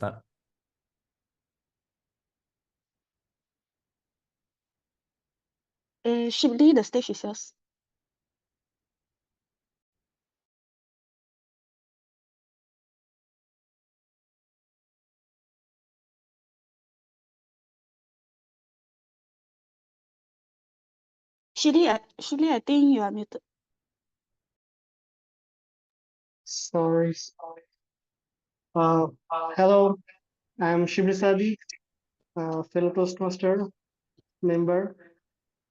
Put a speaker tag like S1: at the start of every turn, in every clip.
S1: start.
S2: Shibly, the stage is yours. Shibly, I think you are muted.
S3: Sorry. Hello, I'm Shibly, fellow Toastmaster member,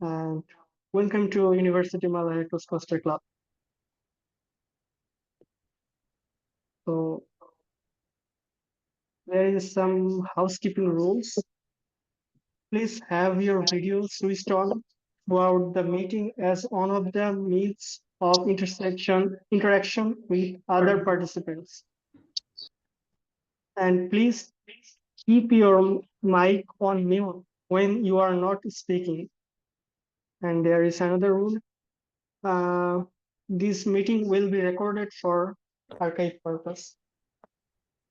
S3: and welcome to University Malaya Toastmaster Club. So there is some housekeeping rules. Please have your video switched on throughout the meeting, as one of the means of interaction with other participants. And please keep your mic on mute when you are not speaking. And there is another rule. This meeting will be recorded for archive purpose.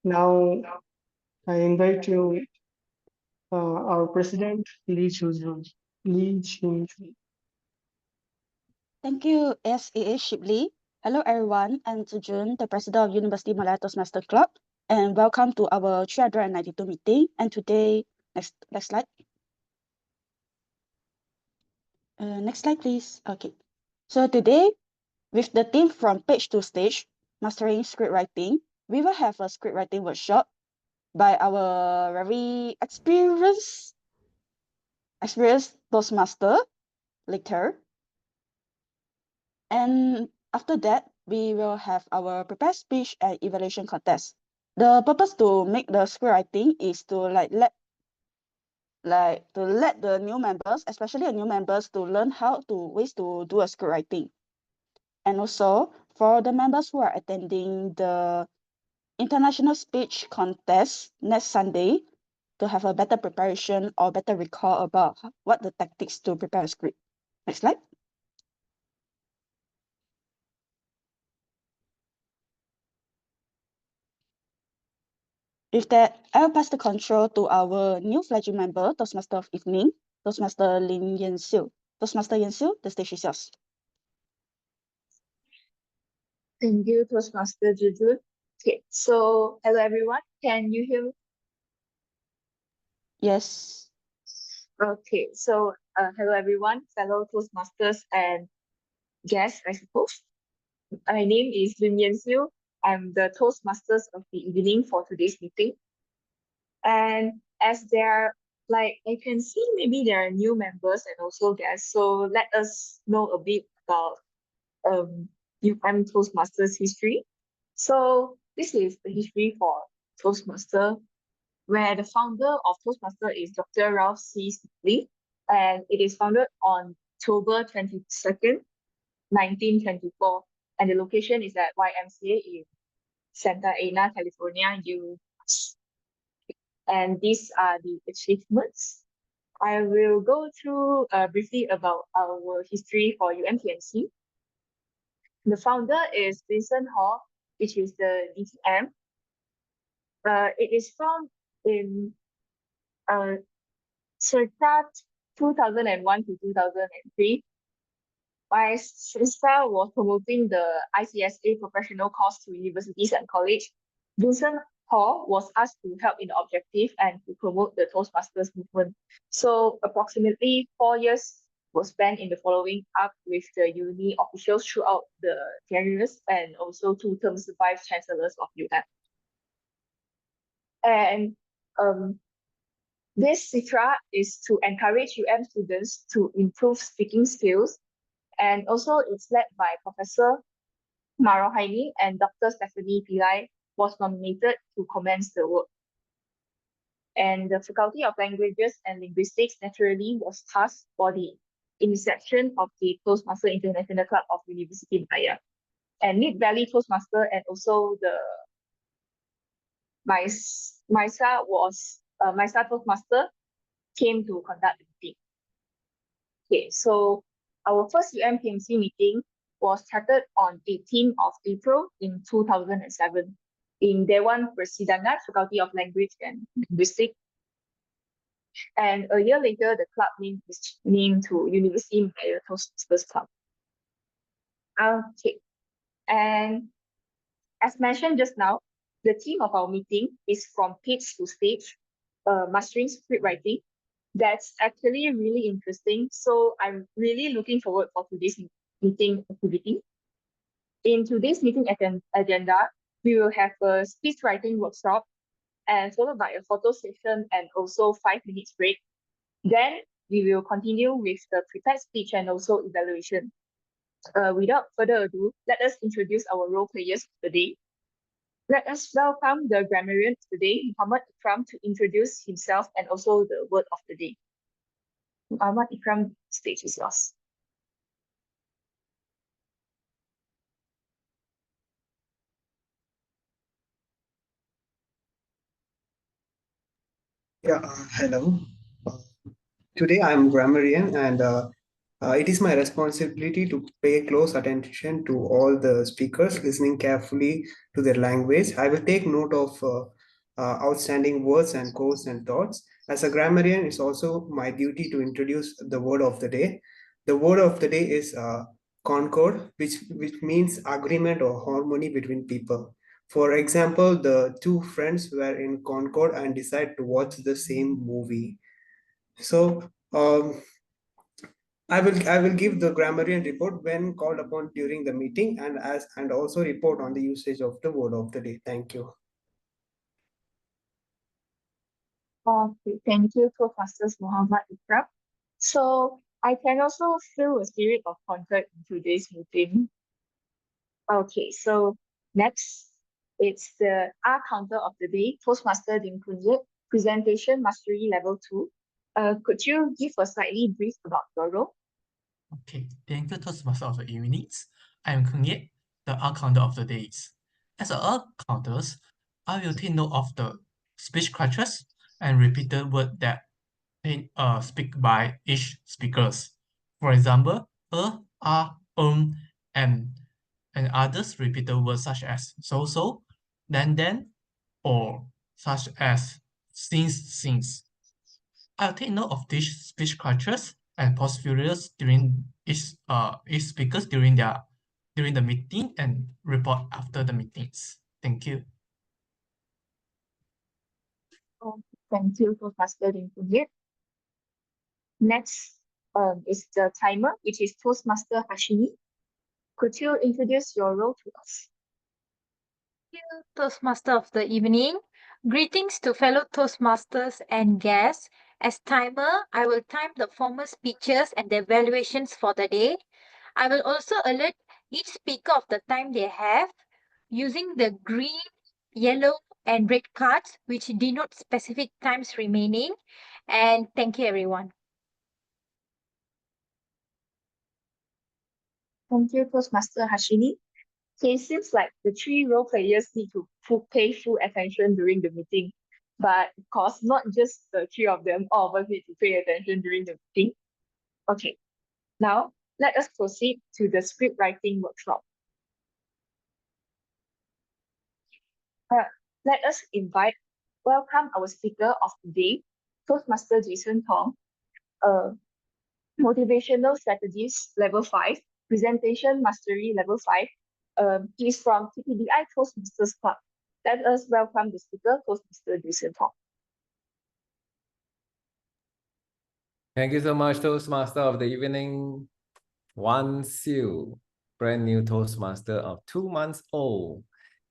S3: Now I invite you, our president, Lee Chuzun.
S2: Thank you, ASAA Shibly. Hello, everyone. I'm Jun, the president of University Malaya Toastmaster Club, and welcome to our 392 meeting. And today, next slide. Next slide, please. Okay. So today, with the team from Page to Stage, Mastering Scriptwriting, we will have a scriptwriting workshop by our very experienced Toastmaster later. And after that, we will have our prepared speech and evaluation contest. The purpose to make the scriptwriting is to let the new members, especially the new members, to learn ways to do a scriptwriting. And also for the members who are attending the international speech contest next Sunday, to have a better preparation or better recall about what the tactics to prepare a script. Next slide. With that, I'll pass the control to our new fledgling member, Toastmaster of Evening, Toastmaster Lin Yan-Siu. Toastmaster Yan-Siu, the stage is yours.
S4: Thank you, Toastmaster Juju. Okay, so hello everyone. Can you hear me?
S2: Yes.
S4: Okay, so hello everyone, fellow Toastmasters and guests, I suppose. My name is Lin Yan-Siu. I'm the Toastmasters of the evening for today's meeting. And as there, I can see maybe there are new members and also guests. So let us know a bit about UM Toastmasters history. So this is the history for Toastmaster, where the founder of Toastmaster is Dr. Ralph C. Siew, and it is founded on October 22nd, 1924, and the location is at YMCA in Santa Ana, California, US. And these are the achievements. I will go through briefly about our history for UMTMC. The founder is Vincent Hall, which is the DTM. It is found in circa 2001 to 2003. My sister was promoting the ICSA professional course to universities and college. Vincent Hall was asked to help in the objective and to promote the Toastmasters movement. So approximately 4 years was spent in the following up with the uni officials throughout the tenures and also 2 terms vice chancellors of UM. And this CITRA is to encourage UM students to improve speaking skills, and also it's led by Professor Marohaini, and Dr. Stephanie Pillai was nominated to commence the work. And the Faculty of Languages and Linguistics naturally was tasked for the inception of the Toastmaster International Club of University Malaya. And Mid Valley Toastmaster and also the MISA Toastmaster came to conduct the meeting. Okay, so our first UMTMC meeting was started on 18th of April in 2007. in Dewan Persidangan, Faculty of Language and Linguistics. And a year later, the club name was named to University Malaya Toastmasters Club. Okay, and as mentioned just now, the theme of our meeting is from page to stage, mastering script writing. That's actually really interesting. So I'm really looking forward for today's meeting activity. In today's meeting agenda, we will have a speech writing workshop and followed by a photo session and also 5 minutes break. Then we will continue with the prepared speech and also evaluation. Without further ado, let us introduce our role players of the day. Let us welcome the grammarian today, Muhammad Iqram, to introduce himself and also the word of the day. Muhammad Iqram, stage is yours.
S1: Yeah, hello. Today I'm grammarian, and it is my responsibility to pay close attention to all the speakers, listening carefully to their language. I will take note of outstanding words and quotes and thoughts. As a grammarian, it's also my duty to introduce the word of the day. The word of the day is concord, which means agreement or harmony between people. For example, the two friends were in Concord and decided to watch the same movie. So I will give the grammarian report when called upon during the meeting, and also report on the usage of the word of the day. Thank you.
S4: Okay, thank you, Professor Muhammad Iqram. So I can also feel a spirit of concord in today's meeting. Okay, so next, it's the R counter of the day, Toastmaster Din Kunye, Presentation Mastery Level 2. Could you give a slightly brief about your role?
S5: Okay, thank you, Toastmaster of the evenings. I am Koon, the R counter of the days. As a R counters, I will take note of the speech crutches and repeated word that speak by each speakers. For example, and others repeated words such as so, then, or such as since. I'll take note of these speech crutches and pause periods during each speakers during the meeting and report after the meetings. Thank you.
S4: Thank you, Professor Din Kunye. Next is the timer, which is Toastmaster Harshini. Could you introduce your role to us?
S6: Thank you, Toastmaster of the evening. Greetings to fellow Toastmasters and guests. As timer, I will time the formal speeches and the evaluations for the day. I will also alert each speaker of the time they have using the green, yellow, and red cards, which denote specific times remaining. And thank you, everyone.
S4: Thank you, Toastmaster Harshini. Okay, it seems like the 3 role players need to pay full attention during the meeting. But of course, not just the 3 of them, all of us need to pay attention during the meeting. Okay, now let us proceed to the script writing workshop. Let us welcome our speaker of the day, Toastmaster Jason Thong, Motivational Strategies Level 5, Presentation Mastery Level 5. He's from TTDI Toastmasters Club. Let us welcome the speaker, Toastmaster Jason Thong.
S7: Thank you so much, Toastmaster of the evening. Siew, brand new Toastmaster of 2 months old.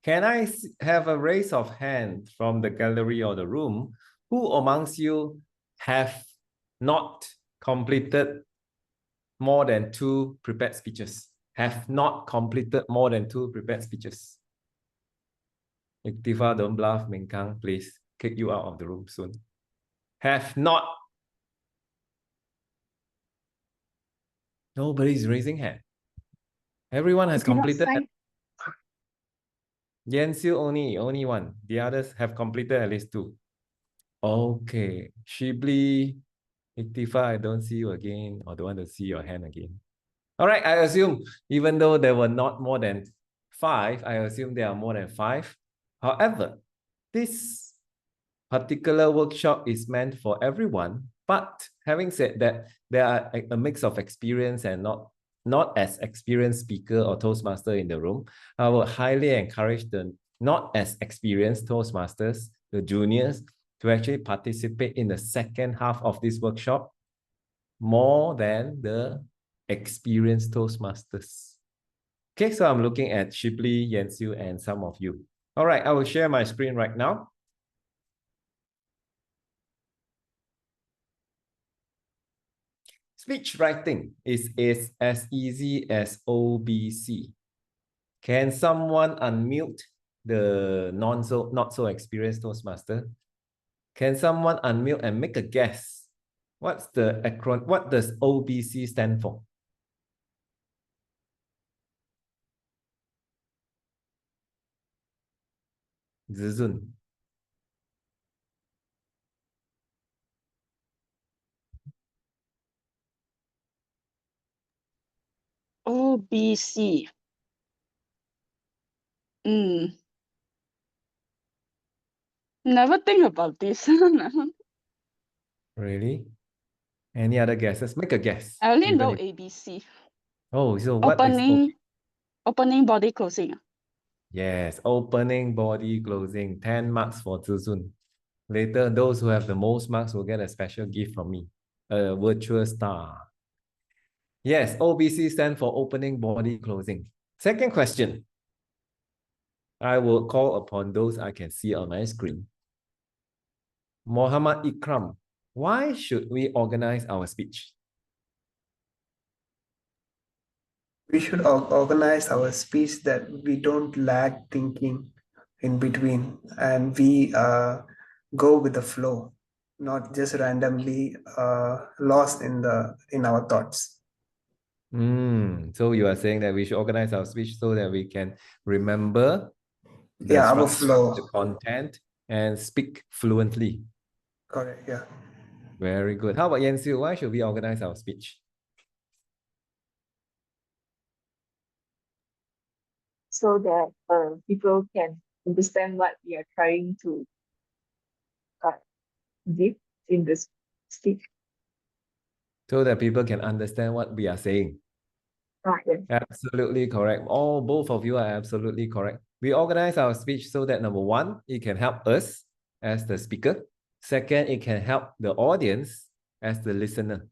S7: Can I have a raise of hand from the gallery or the room? Who amongst you have not completed more than 2 prepared speeches? Have not completed more than 2 prepared speeches? Ikhtifar, don't bluff. Minkang, please kick you out of the room soon. Have not. Nobody's raising hand. Everyone has completed. Yanxiu only one. The others have completed at least 2. Okay. Shibly, Ikhtifar, I don't see you again, or don't want to see your hand again. All right, I assume even though there were not more than 5, I assume there are more than 5. However, this particular workshop is meant for everyone. But having said that, there are a mix of experience and not as experienced speaker or Toastmaster in the room. I would highly encourage the not as experienced Toastmasters, the juniors, to actually participate in the second half of this workshop more than the experienced Toastmasters. Okay, so I'm looking at Shibly, Siew, and some of you. All right, I will share my screen right now. Speech writing is as easy as OBC. Can someone unmute the not so experienced Toastmaster? Can someone unmute and make a guess? What's the acronym? What does OBC stand for? Zizun.
S2: OBC. Never think about this.
S7: Really? Any other guesses? Make a guess.
S2: I only
S7: even
S2: know
S7: if-
S2: ABC.
S7: Oh, so what is
S2: Opening, body, closing.
S7: Yes, opening, body, closing. 10 marks for Zizun. Later, those who have the most marks will get a special gift from me, a virtual star. Yes, OBC stands for opening, body, closing. Second question. I will call upon those I can see on my screen. Muhammad Iqram, why should we organize our speech?
S1: We should organize our speech that we don't lag thinking in between, and we go with the flow, not just randomly lost in our thoughts.
S7: So you are saying that we should organize our speech so that we can remember the
S1: Yeah, our
S7: structure,
S1: flow.
S7: the content, and speak fluently.
S1: Correct, yeah.
S7: Very good. How about Yanxiu? Why should we organize our speech?
S4: So that people can understand what we are trying to give in this speech.
S7: So that people can understand what we are saying.
S4: Yes.
S7: Absolutely correct. Both of you are absolutely correct. We organize our speech so that number one, it can help us as the speaker. Second, it can help the audience as the listener.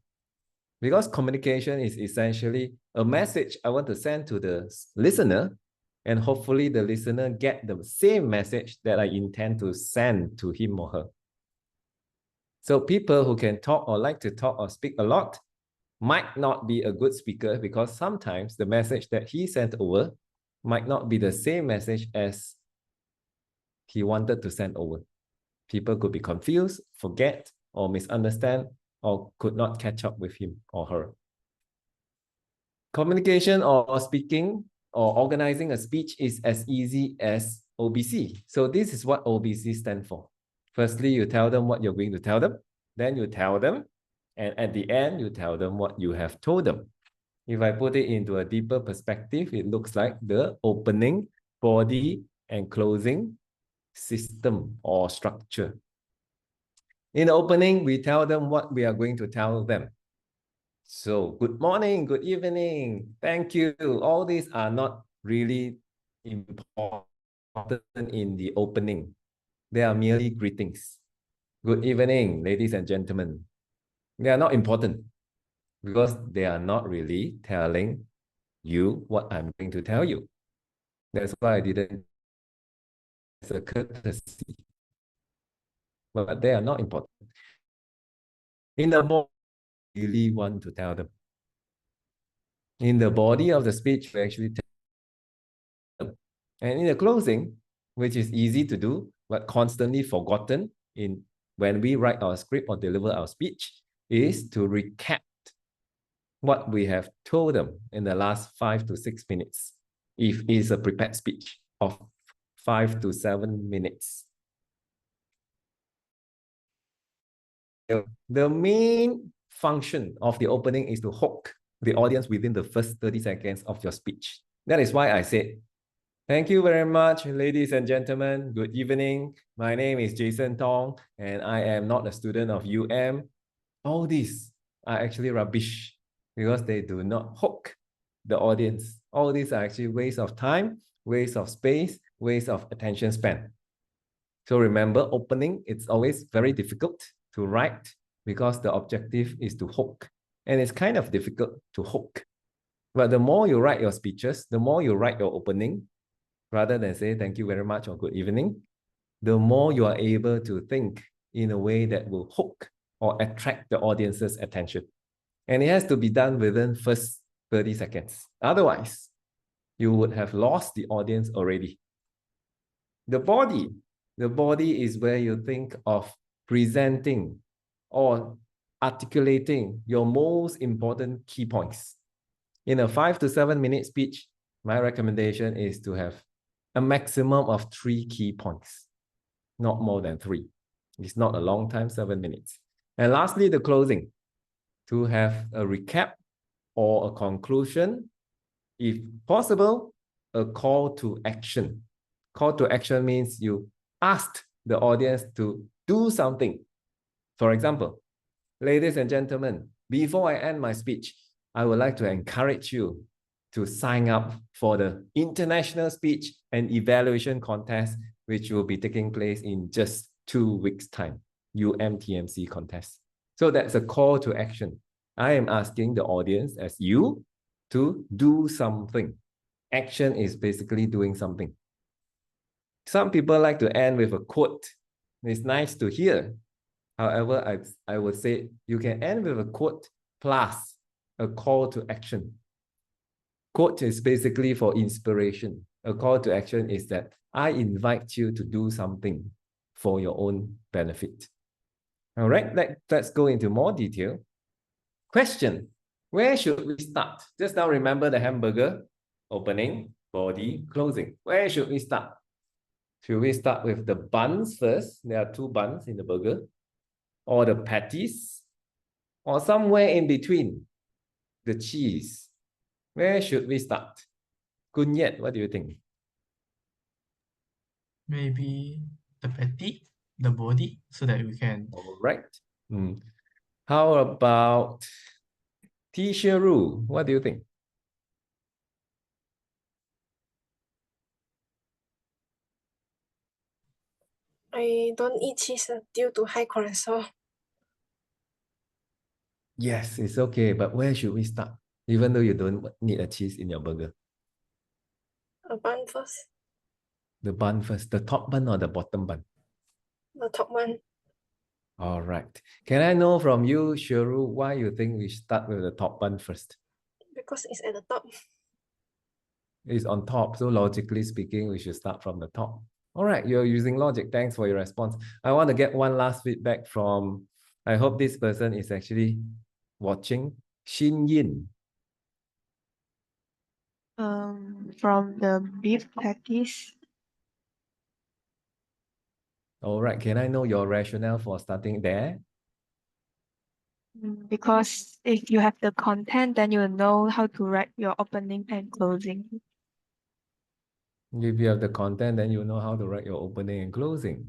S7: Because communication is essentially a message I want to send to the listener, and hopefully the listener get the same message that I intend to send to him or her. So people who can talk or like to talk or speak a lot might not be a good speaker, because sometimes the message that he sent over might not be the same message as he wanted to send over. People could be confused, forget, or misunderstand, or could not catch up with him or her. Communication or speaking or organizing a speech is as easy as OBC. So this is what OBC stands for. Firstly, you tell them what you're going to tell them. Then you tell them. And at the end, you tell them what you have told them. If I put it into a deeper perspective, it looks like the opening, body, and closing system or structure. In the opening, we tell them what we are going to tell them. So, good morning, good evening, thank you. All these are not really important in the opening. They are merely greetings. Good evening, ladies and gentlemen. They are not important because they are not really telling you what I'm going to tell you. That's why I didn't. It's a courtesy. But they are not important. In the moment, you really want to tell them. In the body of the speech, we actually tell them. And in the closing, which is easy to do, but constantly forgotten when we write our script or deliver our speech, is to recap what we have told them in the last 5 to 6 minutes, if it's a prepared speech of 5 to 7 minutes. The main function of the opening is to hook the audience within the first 30 seconds of your speech. That is why I said Thank you very much, ladies and gentlemen. Good evening. My name is Jason Thong, and I am not a student of UM. All these are actually rubbish because they do not hook the audience. All these are actually waste of time, waste of space, waste of attention span. So remember, opening, it's always very difficult to write because the objective is to hook. And it's kind of difficult to hook. But the more you write your speeches, the more you write your opening, rather than say thank you very much or good evening, the more you are able to think in a way that will hook or attract the audience's attention. And it has to be done within first 30 seconds. Otherwise, you would have lost the audience already. The body is where you think of presenting or articulating your most important key points. In a 5 to 7 minute speech, my recommendation is to have a maximum of 3 key points, not more than 3. It's not a long time, 7 minutes. And lastly, the closing, to have a recap or a conclusion, if possible, a call to action. Call to action means you asked the audience to do something. For example, ladies and gentlemen, before I end my speech, I would like to encourage you to sign up for the International Speech and Evaluation Contest, which will be taking place in just 2 weeks' time, UMTMC contest. So that's a call to action. I am asking the audience as you to do something. Action is basically doing something. Some people like to end with a quote. It's nice to hear. However, I would say you can end with a quote plus a call to action. Quote is basically for inspiration. A call to action is that I invite you to do something for your own benefit. All right, let's go into more detail. Question, where should we start? Just now remember the hamburger, opening, body, closing. Where should we start? Should we start with the buns first? There are 2 buns in the burger. Or the patties? Or somewhere in between, the cheese? Where should we start? Koon, what do you think?
S5: Maybe the patty, the body, so that we can.
S7: All right. How about Sherru? What do you think?
S8: I don't eat cheese due to high cholesterol.
S7: Yes, it's okay, but where should we start? Even though you don't need a cheese in your burger.
S8: A bun first.
S7: The bun first, the top bun or the bottom bun?
S8: The top one.
S7: All right. Can I know from you, Sherru, why you think we start with the top bun first?
S8: Because it's at the top.
S7: It's on top, so logically speaking, we should start from the top. All right, you're using logic. Thanks for your response. I want to get one last feedback from, I hope this person is actually watching, Shin Yin.
S9: From the beef patties.
S7: All right, can I know your rationale for starting there?
S9: Because if you have the content, then you know how to write your opening and closing.
S7: If you have the content, then you know how to write your opening and closing.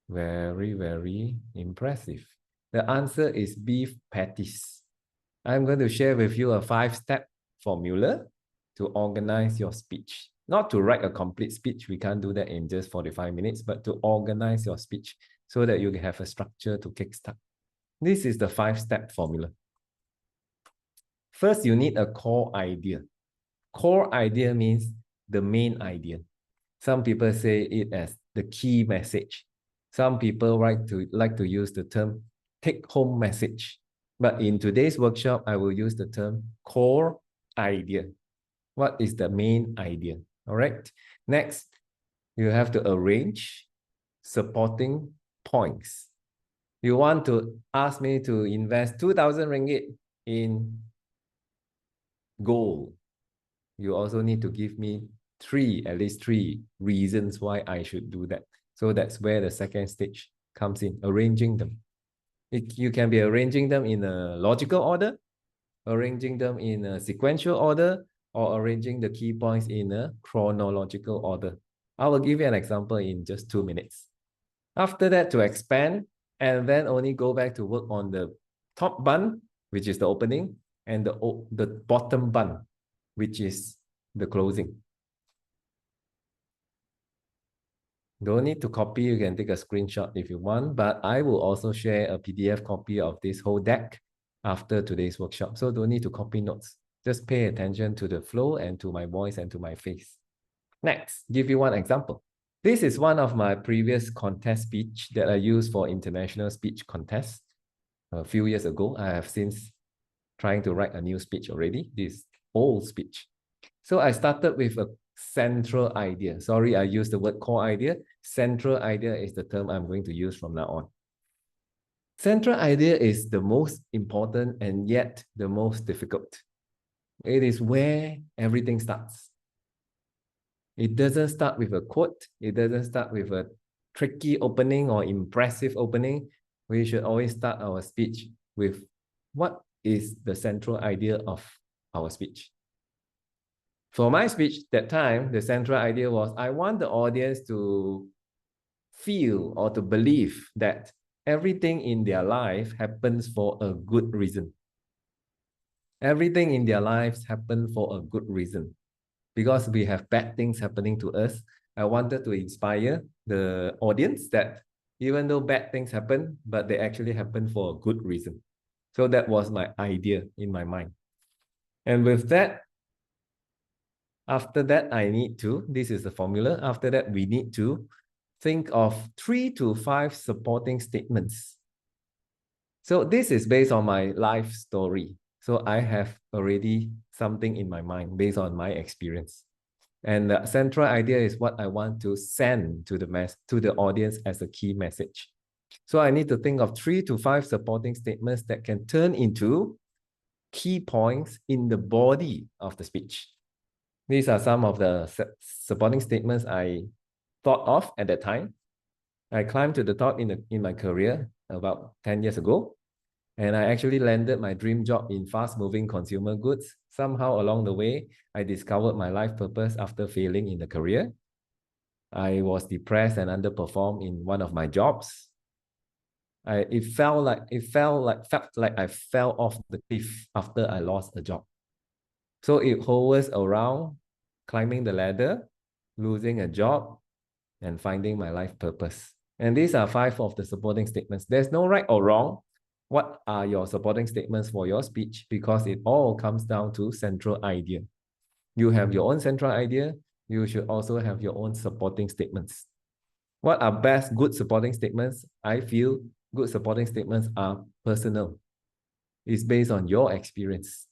S7: Very, very impressive. The answer is beef patties. I'm going to share with you a 5-step formula to organize your speech. Not to write a complete speech, we can't do that in just 45 minutes, but to organize your speech so that you have a structure to kickstart. This is the 5-step formula. First, you need a core idea. Core idea means the main idea. Some people say it as the key message. Some people like to use the term take-home message. But in today's workshop, I will use the term core idea. What is the main idea? All right. Next, you have to arrange supporting points. You want to ask me to invest 2,000 ringgit in gold. You also need to give me at least three reasons why I should do that. So that's where the second stage comes in, arranging them. You can be arranging them in a logical order, arranging them in a sequential order, or arranging the key points in a chronological order. I will give you an example in just 2 minutes. After that, to expand, and then only go back to work on the top bun, which is the opening, and the bottom bun, which is the closing. Don't need to copy, you can take a screenshot if you want, but I will also share a PDF copy of this whole deck after today's workshop. So don't need to copy notes. Just pay attention to the flow and to my voice and to my face. Next, give you one example. This is one of my previous contest speech that I used for international speech contest. A few years ago, I have since trying to write a new speech already, this old speech. So I started with a central idea. Sorry, I used the word core idea. Central idea is the term I'm going to use from now on. Central idea is the most important and yet the most difficult. It is where everything starts. It doesn't start with a quote. It doesn't start with a tricky opening or impressive opening. We should always start our speech with what is the central idea of our speech. For my speech that time, the central idea was I want the audience to feel or to believe that everything in their life happens for a good reason. Everything in their lives happens for a good reason. Because we have bad things happening to us, I wanted to inspire the audience that even though bad things happen, but they actually happen for a good reason. So that was my idea in my mind. And with that, after that, this is the formula. After that, we need to think of 3 to 5 supporting statements. So this is based on my life story. So I have already something in my mind based on my experience. And the central idea is what I want to send to the audience as a key message. So I need to think of 3 to 5 supporting statements that can turn into key points in the body of the speech. These are some of the supporting statements I thought of at that time. I climbed to the top in my career about 10 years ago. And I actually landed my dream job in fast-moving consumer goods. Somehow along the way, I discovered my life purpose after failing in the career. I was depressed and underperformed in one of my jobs. It felt like I fell off the cliff after I lost a job. So it hovers around climbing the ladder, losing a job, and finding my life purpose. And these are 5 of the supporting statements. There's no right or wrong. What are your supporting statements for your speech? Because it all comes down to central idea. You have your own central idea. You should also have your own supporting statements. What are best good supporting statements? I feel good supporting statements are personal. It's based on your experience.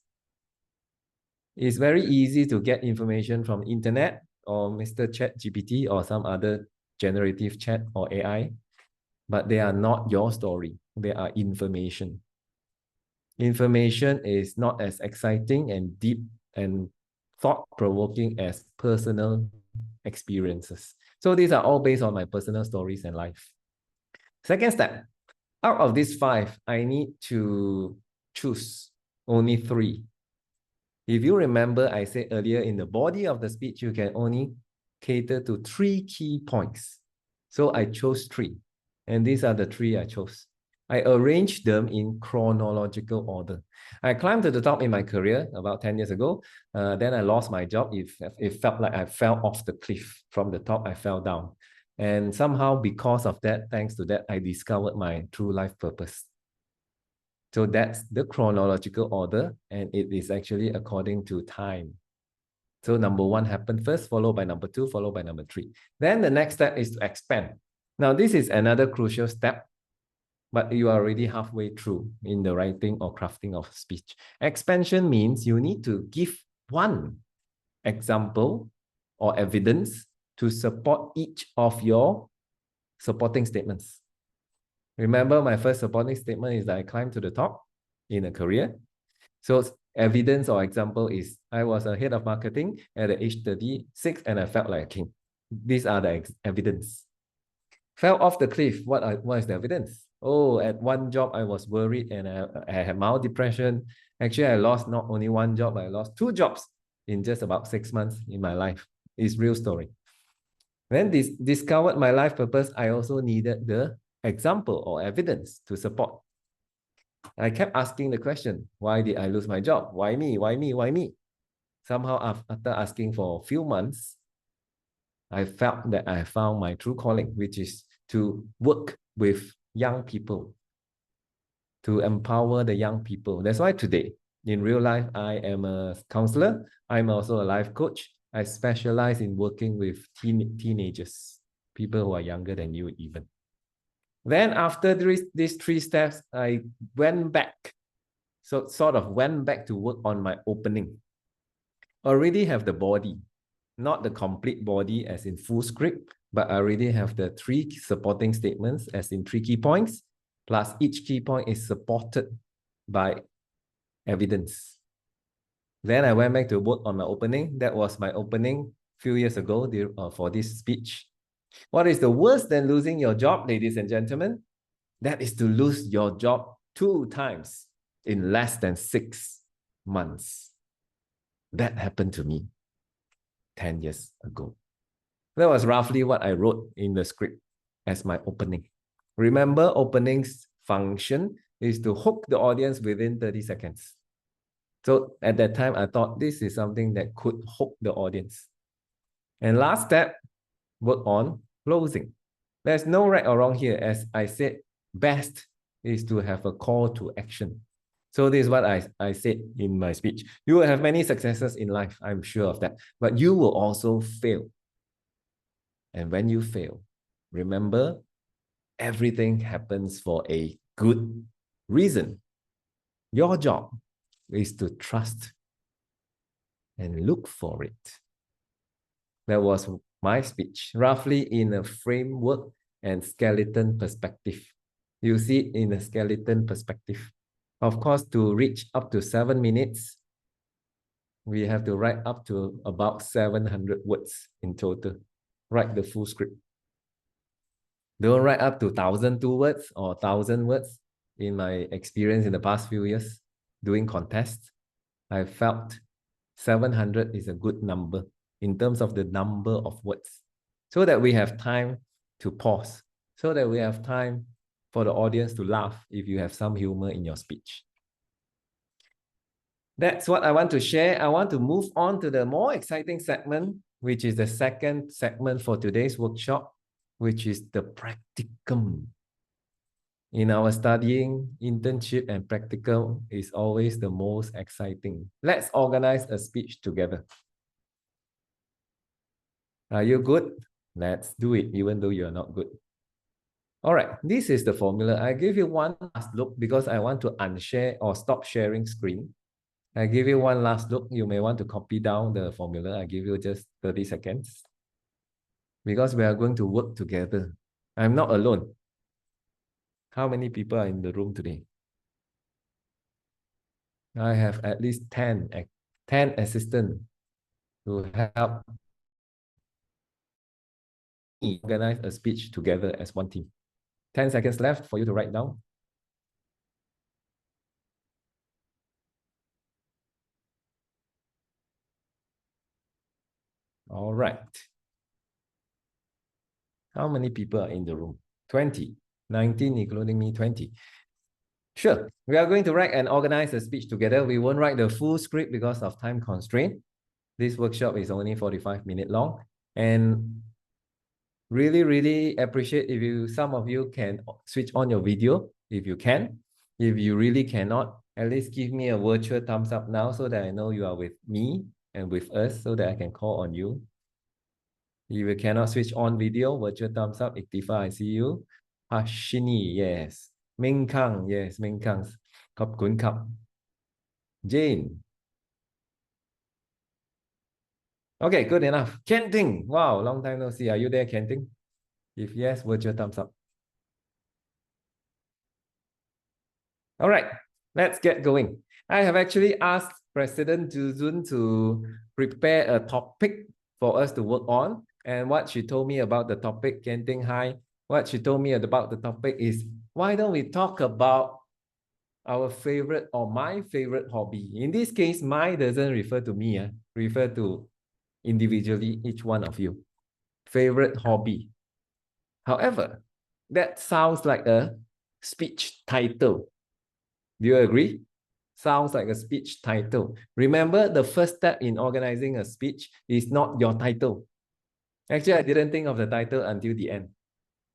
S7: It's very easy to get information from internet or Mr. ChatGPT or some other generative chat or AI, but they are not your story. They are information. Information is not as exciting and deep and thought-provoking as personal experiences. So these are all based on my personal stories and life. Second step, out of these 5, I need to choose only 3. If you remember, I said earlier in the body of the speech, you can only cater to 3 key points. So I chose 3. And these are the 3 I chose. I arranged them in chronological order. I climbed to the top in my career about 10 years ago. Then I lost my job. It felt like I fell off the cliff. From the top, I fell down. And somehow because of that, thanks to that, I discovered my true life purpose. So that's the chronological order, and it is actually according to time. So number 1 happened first, followed by number 2, followed by number 3. Then the next step is to expand. Now, this is another crucial step, but you are already halfway through in the writing or crafting of speech. Expansion means you need to give one example or evidence to support each of your supporting statements. Remember, my first supporting statement is that I climbed to the top in a career. So evidence or example is I was a head of marketing at the age 36 and I felt like a king. These are the evidence. Fell off the cliff. What is the evidence? Oh, at one job, I was worried and I had mild depression. Actually, I lost not only one job, I lost 2 jobs. in just about 6 months in my life. It's real story. When discovered my life purpose, I also needed the example or evidence to support. I kept asking the question, why did I lose my job? Why me? Why me? Why me? Somehow after asking for a few months, I felt that I found my true calling, which is to work with young people, to empower the young people. That's why today, in real life, I am a counselor. I'm also a life coach. I specialize in working with teenagers, people who are younger than you even. Then after these 3 steps, I went back. So sort of went back to work on my opening. Already have the body, not the complete body as in full script, but I already have the 3 supporting statements as in 3 key points, plus each key point is supported by evidence. Then I went back to work on my opening. That was my opening a few years ago for this speech. What is the worst than losing your job, ladies and gentlemen? That is to lose your job 2 times in less than 6 months. That happened to me 10 years ago. That was roughly what I wrote in the script as my opening. Remember, opening's function is to hook the audience within 30 seconds. So at that time, I thought this is something that could hook the audience. And last step, work on closing. There's no right or wrong here. As I said, best is to have a call to action. So this is what I said in my speech. You will have many successes in life, I'm sure of that. But you will also fail. And when you fail, remember, everything happens for a good reason. Your job is to trust and look for it. That was my speech, roughly in a framework and skeleton perspective. You see it in a skeleton perspective. Of course, to reach up to 7 minutes, we have to write up to about 700 words in total. Write the full script. Don't write up to 1,002 words or 1,000 words. In my experience in the past few years doing contests, I felt 700 is a good number in terms of the number of words, so that we have time to pause, so that we have time for the audience to laugh if you have some humor in your speech. That's what I want to share. I want to move on to the more exciting segment, which is the second segment for today's workshop, which is the practicum. In our studying, internship and practical is always the most exciting. Let's organize a speech together. Are you good? Let's do it, even though you're not good. All right, this is the formula. I give you one last look because I want to unshare or stop sharing screen. I give you one last look. You may want to copy down the formula. I give you just 30 seconds. Because we are going to work together. I'm not alone. How many people are in the room today? I have at least 10 assistants to help me organize a speech together as one team. 10 seconds left for you to write down. All right. How many people are in the room? 20. 19, including me, 20. Sure. We are going to write and organize a speech together. We won't write the full script because of time constraint. This workshop is only 45 minutes long. And really appreciate if some of you can switch on your video, if you can. If you really cannot, at least give me a virtual thumbs up now so that I know you are with me and with us so that I can call on you. If you cannot switch on video, virtual thumbs up. Ikhtifar, I see you. Harshini, yes. Ming Kang, yes, Ming Kang. Khop Kun Khop. Jane. Okay, good enough. Kenting, wow, long time no see. Are you there, Kenting? If yes, virtual thumbs up. All right, let's get going. I have actually asked President Juzun to prepare a topic for us to work on. And what she told me about the topic, Kenting, hi. What she told me about the topic is, why don't we talk about our favorite or my favorite hobby. In this case, my doesn't refer to me, refer to individually each one of you. Favorite hobby. However, that sounds like a speech title. Do you agree? Sounds like a speech title. Remember, the first step in organizing a speech is not your title. Actually, I didn't think of the title until the end,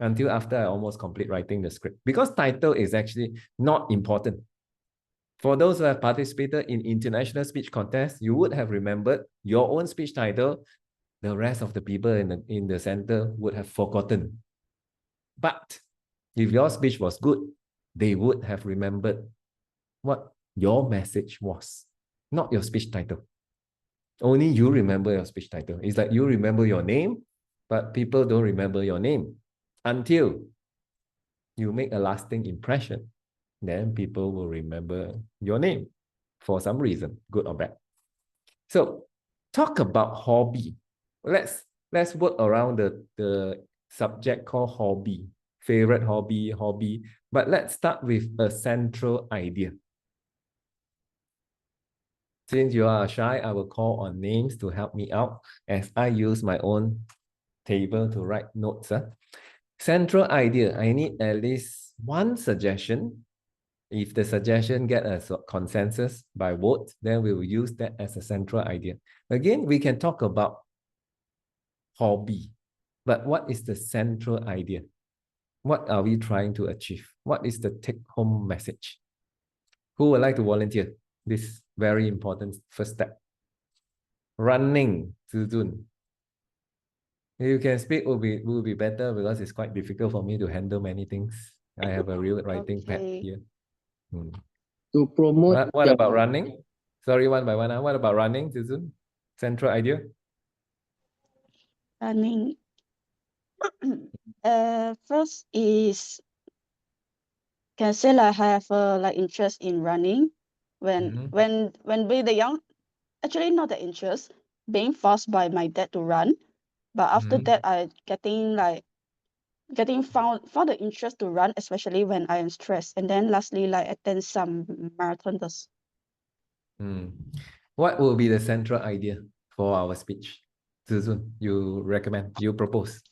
S7: until after I almost complete writing the script, because title is actually not important. For those who have participated in international speech contests, you would have remembered your own speech title. The rest of the people in the center would have forgotten. But if your speech was good, they would have remembered what your message was, not your speech title. Only you remember your speech title. It's like you remember your name, but people don't remember your name until you make a lasting impression. Then people will remember your name for some reason, good or bad. So talk about hobby. Let's work around the subject called hobby, favorite hobby. But let's start with a central idea. Since you are shy, I will call on names to help me out as I use my own table to write notes. Central idea, I need at least one suggestion. If the suggestion gets a consensus by vote, then we will use that as a central idea. Again, we can talk about hobby, but what is the central idea? What are we trying to achieve? What is the take-home message? Who would like to volunteer? This very important first step. Running, Zuzun. If you can speak, will be better because it's quite difficult for me to handle many things. I have a real writing pad here.
S10: To promote.
S7: What about running? Sorry, one by one. What about running, Zuzun? Central idea?
S2: Running. First is, can say like I have like interest in running when we the young, actually not the interest, being forced by my dad to run, but after that I getting found the interest to run, especially when I am stressed, and then lastly like attend some marathons.
S7: What will be the central idea for our speech? Zuzun, you recommend, you propose.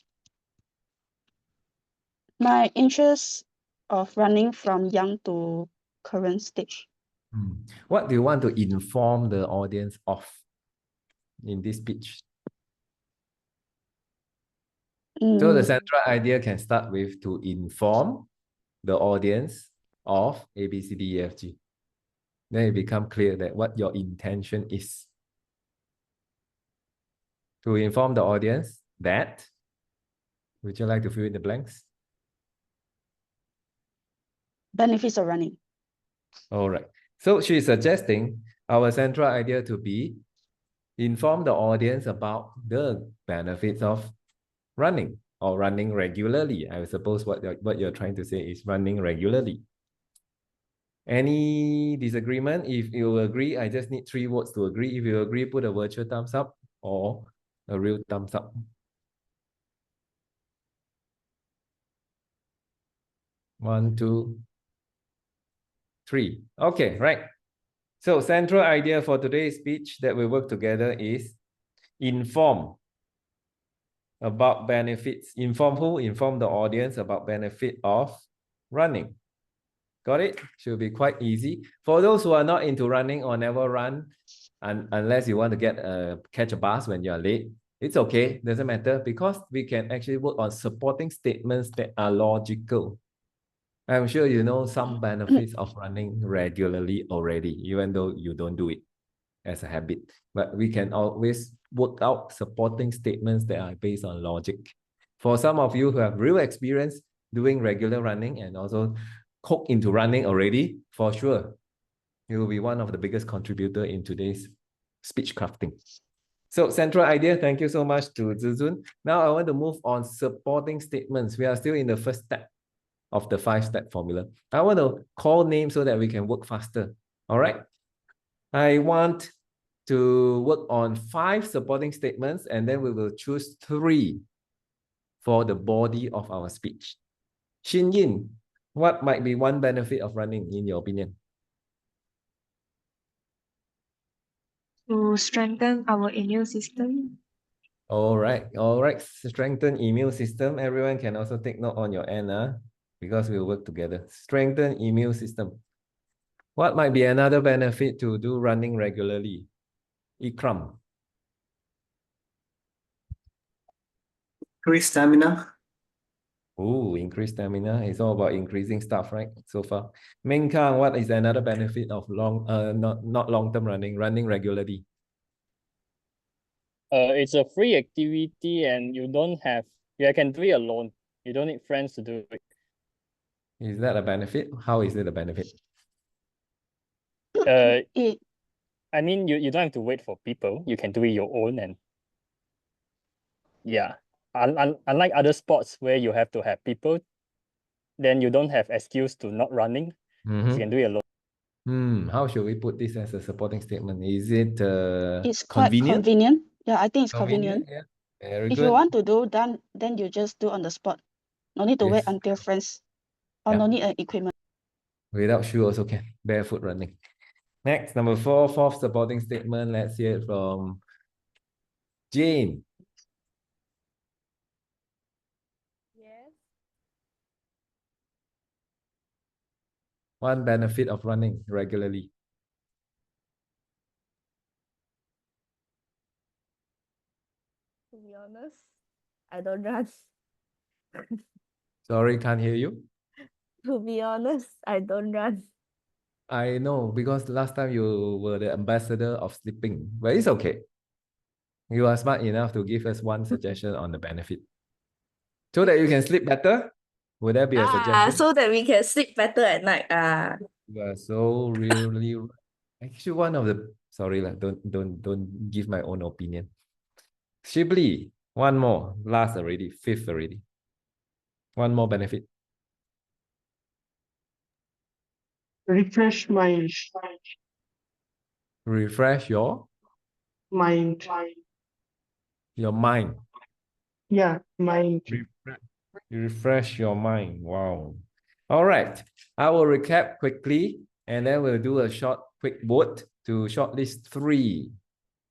S2: My interest of running from young to current stage.
S7: What do you want to inform the audience of in this speech? So the central idea can start with to inform the audience of A, B, C, D, E, F, G. Then it becomes clear that what your intention is. To inform the audience that, would you like to fill in the blanks?
S2: Benefits of running.
S7: All right. So she's suggesting our central idea to be inform the audience about the benefits of running or running regularly. I suppose what you're trying to say is running regularly. Any disagreement? If you agree, I just need 3 votes to agree. If you agree, put a virtual thumbs up or a real thumbs up. One, 2, 3. Okay, right. So central idea for today's speech that we work together is inform about benefits. Inform who? Inform the audience about benefit of running. Got it? Should be quite easy. For those who are not into running or never run, unless you want to catch a bus when you're late, it's okay. Doesn't matter because we can actually work on supporting statements that are logical. I'm sure you know some benefits of running regularly already, even though you don't do it as a habit. But we can always work out supporting statements that are based on logic. For some of you who have real experience doing regular running and also hooked into running already, for sure, you will be one of the biggest contributor in today's speech crafting. So central idea, thank you so much to Zuzun. Now I want to move on supporting statements. We are still in the first step of the 5-step formula. I want to call names so that we can work faster. All right. I want to work on 5 supporting statements and then we will choose 3 for the body of our speech. Xin Yin, what might be one benefit of running in your opinion?
S9: strengthen our immune system.
S7: All right. Strengthen immune system. Everyone can also take note on your end, because we'll work together. Strengthen immune system. What might be another benefit to do running regularly? Iqram.
S1: Increase stamina.
S7: Oh, increased stamina. It's all about increasing stuff, right? So far. Kang, what is another benefit of not long-term running regularly?
S11: It's a free activity and you can do it alone. You don't need friends to do it.
S7: Is that a benefit? How is it a benefit?
S11: I mean, you don't have to wait for people. You can do it your own, and yeah. Unlike other sports where you have to have people, then you don't have excuse to not running. You can do it alone.
S7: How should we put this as a supporting statement? Is it
S2: It's quite convenient. Yeah, I think it's convenient.
S7: Yeah. Very
S2: If
S7: good.
S2: you want to do, then you just do on the spot. No need to wait
S7: Yes.
S2: until friends, or
S7: Yeah.
S2: no need equipment.
S7: Without shoe also can. Barefoot running. Next, number 4, fourth supporting statement. Let's hear it from Jane.
S12: Yes.
S7: One benefit of running regularly.
S12: To be honest, I don't run.
S7: Sorry, can't hear you.
S12: To be honest, I don't run.
S7: I know, because last time you were the ambassador of sleeping, but it's okay. You are smart enough to give us one suggestion on the benefit. So that you can sleep better? Would that be a suggestion?
S12: So that we can sleep better at night.
S7: You are so really actually one of the sorry don't give my own opinion. Shibly, one more, last already, fifth already. One more benefit.
S3: Refresh my
S7: Refresh your
S3: mind.
S7: mind.
S3: Yeah, mind.
S7: Refresh your mind. Wow. All right. I will recap quickly and then we'll do a quick vote to shortlist 3.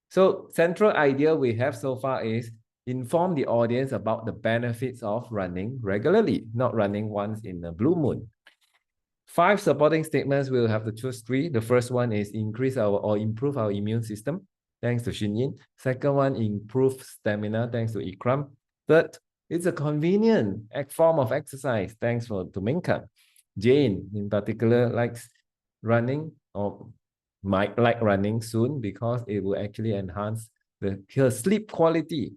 S7: So central idea we have so far is inform the audience about the benefits of running regularly, not running once in a blue moon. 5 supporting statements, we'll have to choose 3. The first one is improve our immune system, thanks to Shinyin. Second one, improve stamina, thanks to Iqram. Third, it's a convenient form of exercise, thanks to Minka. Jane, in particular, likes running or might like running soon because it will actually enhance her sleep quality.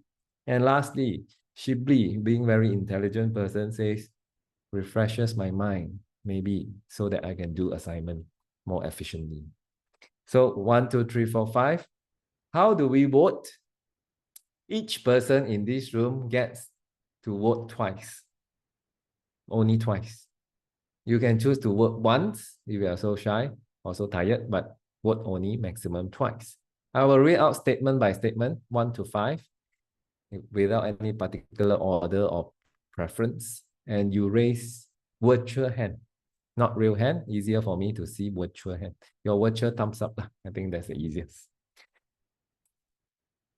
S7: And lastly, Shibly, being very intelligent person, says, refreshes my mind, maybe so that I can do assignment more efficiently. So 1, 2, 3, 4, 5. How do we vote? Each person in this room gets to vote twice. Only twice. You can choose to vote once if you are so shy or so tired, but vote only maximum twice. I will read out statement by statement, 1 to 5, without any particular order or preference. And you raise virtual hand, not real hand. Easier for me to see virtual hand. Your virtual thumbs up. I think that's the easiest.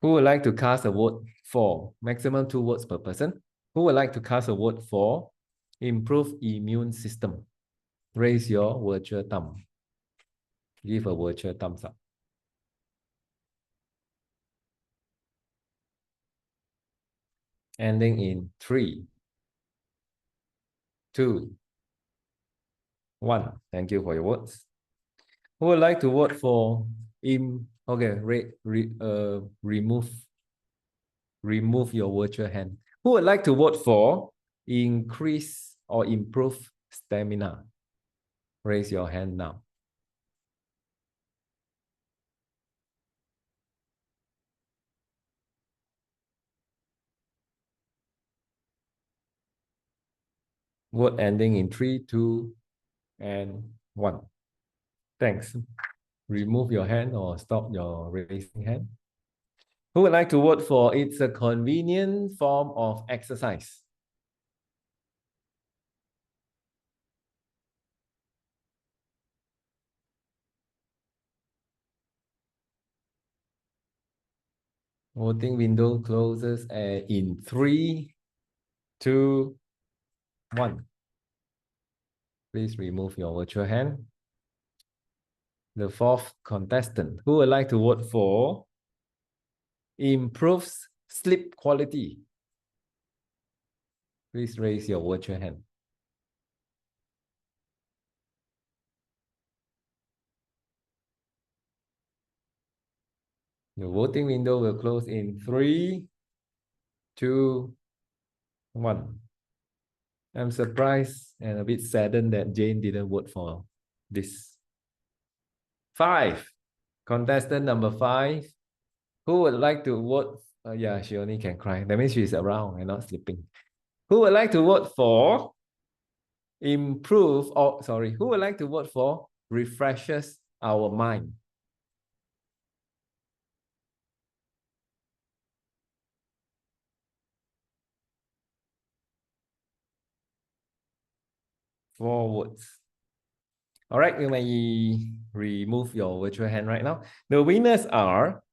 S7: Who would like to cast a vote for? Maximum 2 votes per person. Who would like to cast a vote for improve immune system? Raise your virtual thumb. Give a virtual thumbs up. Ending in 3, 2, 1. Thank you for your votes. Who would like to vote for remove your virtual hand? Who would like to vote for increase or improve stamina? Raise your hand now. Vote ending in 3, 2, and 1. Thanks. Remove your hand or stop your raising hand. Who would like to vote for it's a convenient form of exercise? Voting window closes in 3, 2, 1. Please remove your virtual hand. The fourth contestant, who would like to vote for improves sleep quality? Please raise your virtual hand. The voting window will close in 3, 2, 1. I'm surprised and a bit saddened that Jane didn't vote for this. 5. Contestant number 5. Who would like to vote? Yeah, she only can cry. That means she's around and not sleeping. Who would like to vote for improve, or sorry, who would like to vote for refreshes our mind? Four votes. All right, you may remove your virtual hand right now. The winners are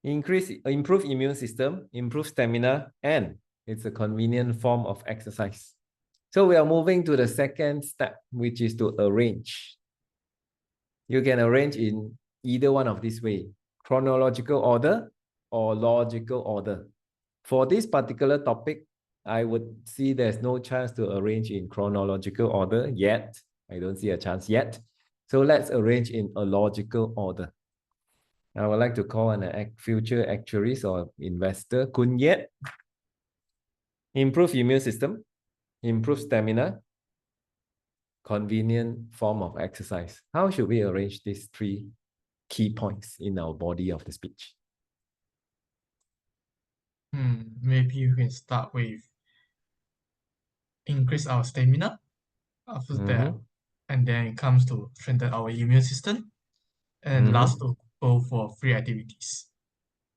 S7: improve immune system, improve stamina, and it's a convenient form of exercise. So we are moving to the second step, which is to arrange. You can arrange in either one of these ways, chronological order or logical order. For this particular topic, I would see there's no chance to arrange in chronological order yet. I don't see a chance yet. So let's arrange in a logical order. I would like to call on a future actuaries or investor, Koon Yeat. Improve immune system, improve stamina, convenient form of exercise. How should we arrange these 3 key points in our body of the speech?
S5: Maybe you can start with increase our stamina. After that, and then it comes to strengthen our immune system. And last to go for free activities.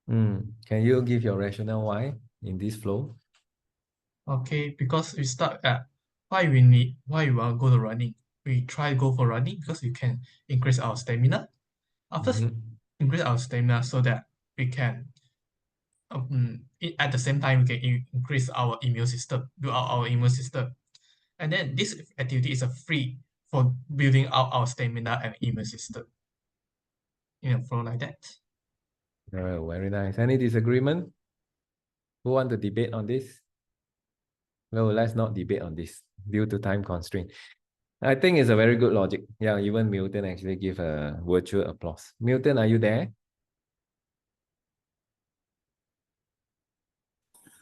S7: Can you give your rationale why in this flow?
S5: Okay, because we start at why we want to go to running. We try to go for running because we can increase our stamina. After increase our stamina so that we can at the same time we can increase our immune system, build out our immune system. And then this activity is a free for building out our stamina and immune system. In a flow like that.
S7: Oh, very nice. Any disagreement? Who want to debate on this? No, let's not debate on this due to time constraint. I think it's a very good logic. Yeah, even Milton actually give a virtual applause. Milton, are you there?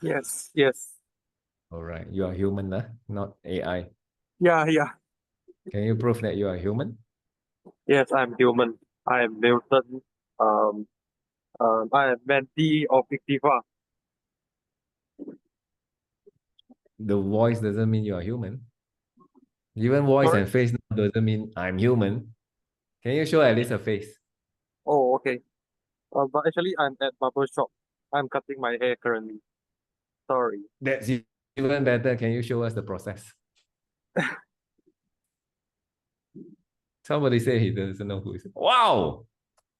S13: Yes, yes.
S7: All right, you are human, not AI.
S13: Yeah.
S7: Can you prove that you are human?
S13: Yes, I'm human. I am Milton. I am mentee of Ikhtifar.
S7: The voice doesn't mean you are human. Even voice and face doesn't mean I'm human. Can you show at least a face?
S13: Oh, okay. But actually, I'm at barber shop. I'm cutting my hair currently. Sorry.
S7: That's even better. Can you show us the process? Somebody say he doesn't know who is. Wow!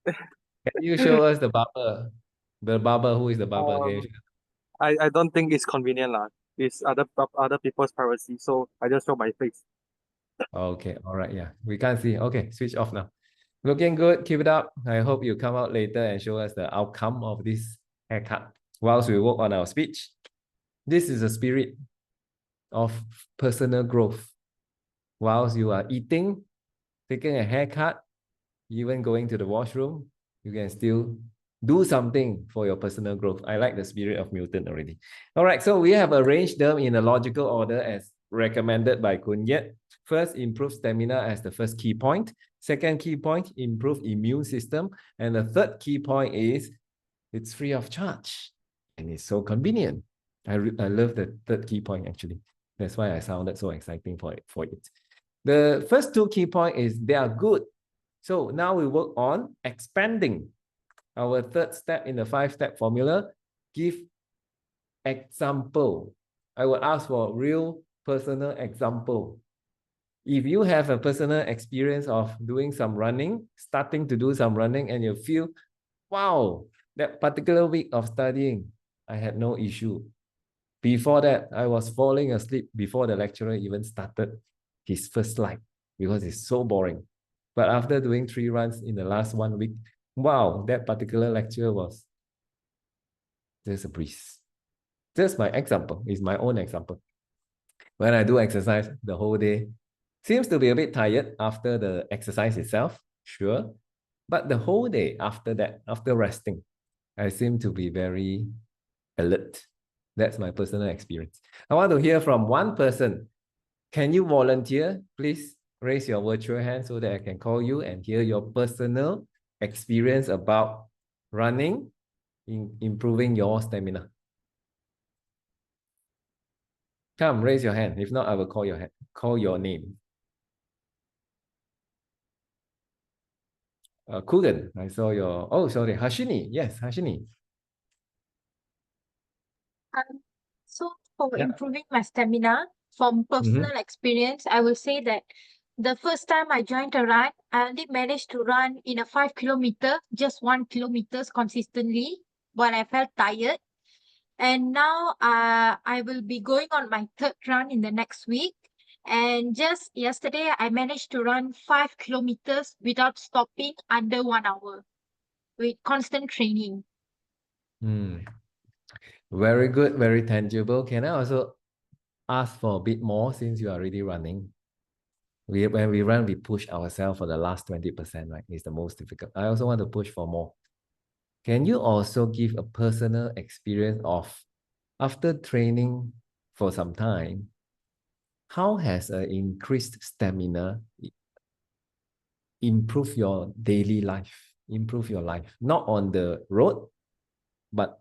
S7: Can you show us the barber? The barber, who is the barber? Can you show?
S13: I don't think it's convenient lah. It's other people's privacy, so I just show my face.
S7: Okay, all right, yeah. We can't see. Okay, switch off now. Looking good. Keep it up. I hope you come out later and show us the outcome of this haircut whilst we work on our speech. This is the spirit of personal growth. Whilst you are eating, taking a haircut, even going to the washroom, you can still do something for your personal growth. I like the spirit of Milton already. All right, so we have arranged them in a logical order as recommended by Koon Yeat. First, improve stamina as the first key point. Second key point, improve immune system. And the third key point is it's free of charge and it's so convenient. I love the third key point actually. That's why I sounded so exciting for it. The first 2 key points is they are good. So now we work on expanding. Our third step in the 5-step formula, give example. I will ask for real personal example. If you have a personal experience of doing some running, starting to do some running, and you feel, wow, That particular week of studying, I had no issue. Before that, I was falling asleep before the lecturer even started his first slide because it's so boring. But after doing 3 runs in the last 1 week, wow, that particular lecture was just a breeze. Just my example, is my own example. When I do exercise the whole day, seems to be a bit tired after the exercise itself, sure. But the whole day after that, after resting, I seem to be very alert. That's my personal experience. I want to hear from one person. Can you volunteer? Please raise your virtual hand so that I can call you and hear your personal experience about running, improving your stamina. Come, raise your hand. If not, I will call your name. Koon, I saw your, oh, sorry, Harshini. Yes, Harshini.
S6: So for
S7: Yeah.
S6: improving my stamina, from personal experience, I will say that the first time I joined a run, I only managed to run in a 5 kilometer, just 1 kilometers consistently when I felt tired. And now I will be going on my 3rd run in the next week. And just yesterday, I managed to run 5 kilometers without stopping under 1 hour with constant training.
S7: Very good, very tangible. Can I also ask for a bit more since you are already running? When we run, we push ourselves for the last 20%, right? It's the most difficult. I also want to push for more. Can you also give a personal experience of after training for some time, how has an increased stamina improve your daily life, improve your life? Not on the road, but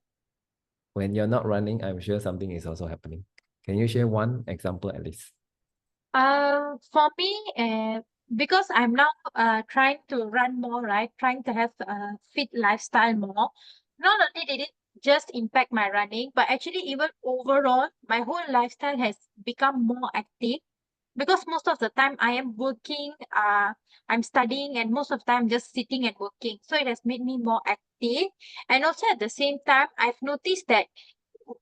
S7: when you're not running, I'm sure something is also happening. Can you share one example at least?
S6: For me, because I'm now trying to run more, right? Trying to have a fit lifestyle more. Not only did it just impact my running, but actually even overall, my whole lifestyle has become more active. Because most of the time I am working, I'm studying, and most of the time just sitting and working. So it has made me more active. And also at the same time, I've noticed that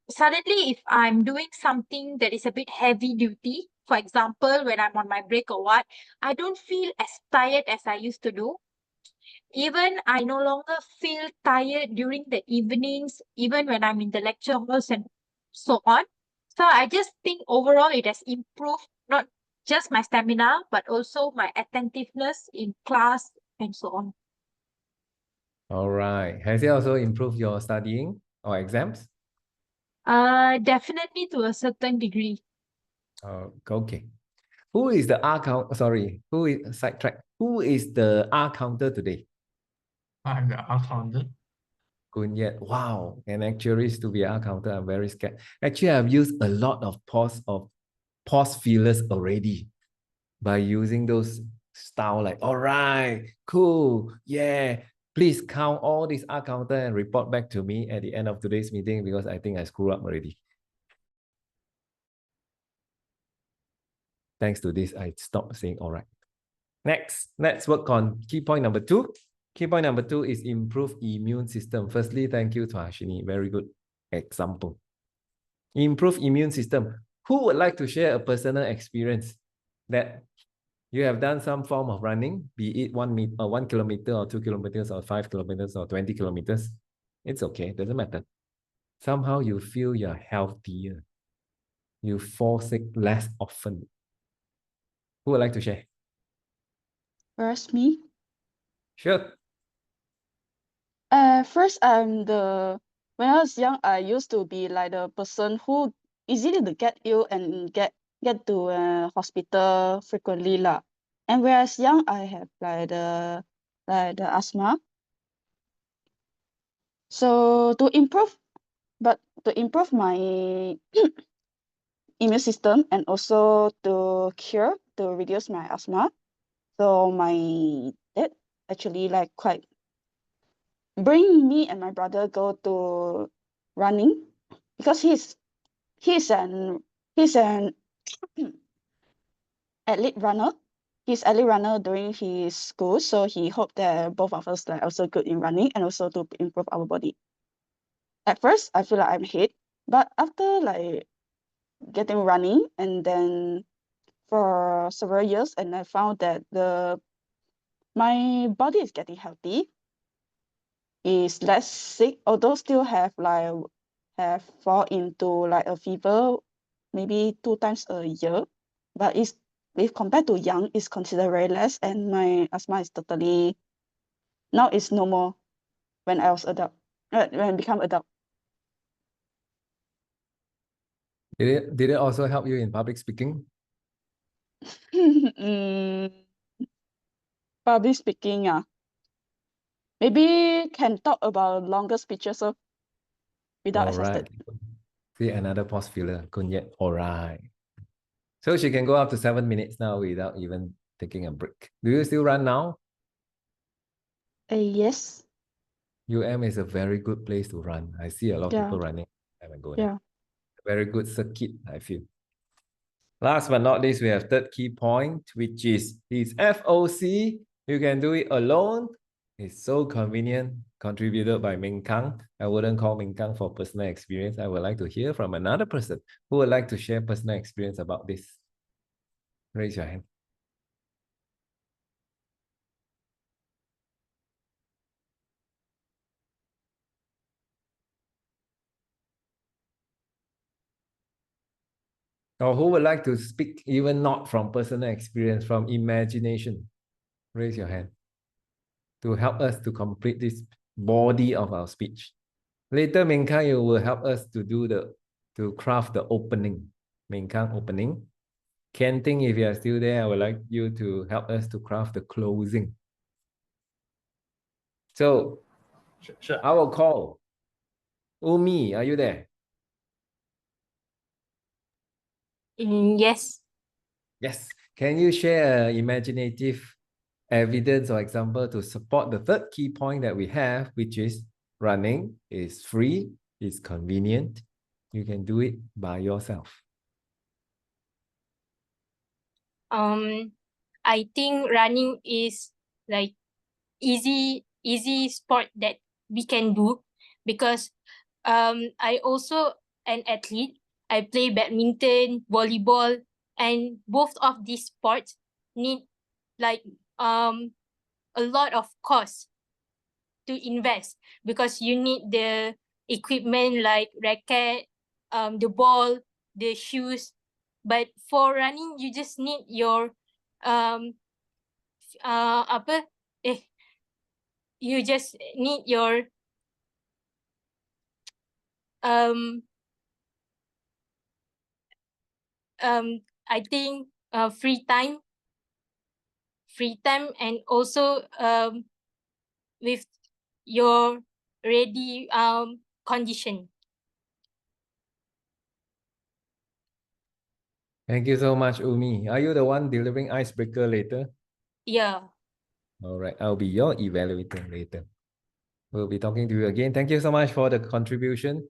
S6: suddenly if I'm doing something that is a bit heavy duty, for example, when I'm on my break or what, I don't feel as tired as I used to do. Even I no longer feel tired during the evenings, even when I'm in the lecture halls and so on. So I just think overall it has improved not just my stamina, but also my attentiveness in class and so on.
S7: All right. Has it also improved your studying or exams?
S6: Definitely to a certain degree.
S7: Okay. Who is the R count? Sorry, who is sidetrack? Who is the R counter today?
S5: I'm the R counter.
S7: Koon Yeat. Wow, an actuaries to be R counter. I'm very scared. Actually, I've used a lot of pause fillers already by using those style like, all right, cool, yeah. Please count all these R counter and report back to me at the end of today's meeting because I think I screwed up already. Thanks to this, I stopped saying all right. Next, let's work on key point number 2. Key point number 2 is improve immune system. Firstly, thank you to Harshini. Very good example. Improve immune system. Who would like to share a personal experience that you have done some form of running, be it 1 kilometer or 2 kilometers or 5 kilometers or 20 kilometers? It's okay, doesn't matter. Somehow you feel you're healthier. You fall sick less often. Who would like to share?
S2: First, me.
S7: Sure.
S2: First, when I was young, I used to be like the person who easily to get ill and get to a hospital frequently lah. And whereas young, I have like the asthma. So to improve my immune system and also to reduce my asthma. So my dad actually like quite bring me and my brother go to running because he's an athlete runner. he's early runner during his school, so he hoped that both of us like also good in running and also to improve our body. At first, I feel like I'm hit, but after like getting running and then for several years, and I found that my body is getting healthy, is less sick, although still have fall into like a fever maybe 2 times a year, but it's if compared to young, it's considered very less, and my asthma is totally now it's no more when I was adult, when I become adult.
S7: Did it also help you in public speaking?
S2: Public speaking, maybe can talk about longer speeches without exhausted.
S7: See, another pause filler. Kunyet. All right. So she can go up to 7 minutes now without even taking a break. Do you still run now?
S2: Yes.
S7: UM is a very good place to run. I see a lot of people running.
S2: Yeah.
S7: Very good circuit, I feel. Last but not least, we have third key point, which is his FOC. You can do it alone. It's so convenient, contributed by Ming Kang. I wouldn't call Ming Kang for personal experience. I would like to hear from another person who would like to share personal experience about this. Raise your hand. Or who would like to speak, even not from personal experience, from imagination? Raise your hand to help us to complete this body of our speech. Later, Ming Kang, you will help us to craft the opening. Ming Kang opening. Ken Ting, if you are still there, I would like you to help us to craft the closing. So, sure. I will call. Ummi, are you there?
S6: Yes.
S7: Yes. Can you share imaginative evidence or example to support the third key point that we have, which is running is free, is convenient. You can do it by yourself.
S6: I think running is like easy sport that we can do because I also an athlete. I play badminton, volleyball, and both of these sports need like a lot of cost to invest because you need the equipment like racket, the ball, the shoes. But for running, you just need your you just need your I think free time and also with your ready condition.
S7: Thank you so much, Ummi. Are you the one delivering icebreaker later?
S6: Yeah.
S7: All right, I'll be your evaluator later. We'll be talking to you again. Thank you so much for the contribution.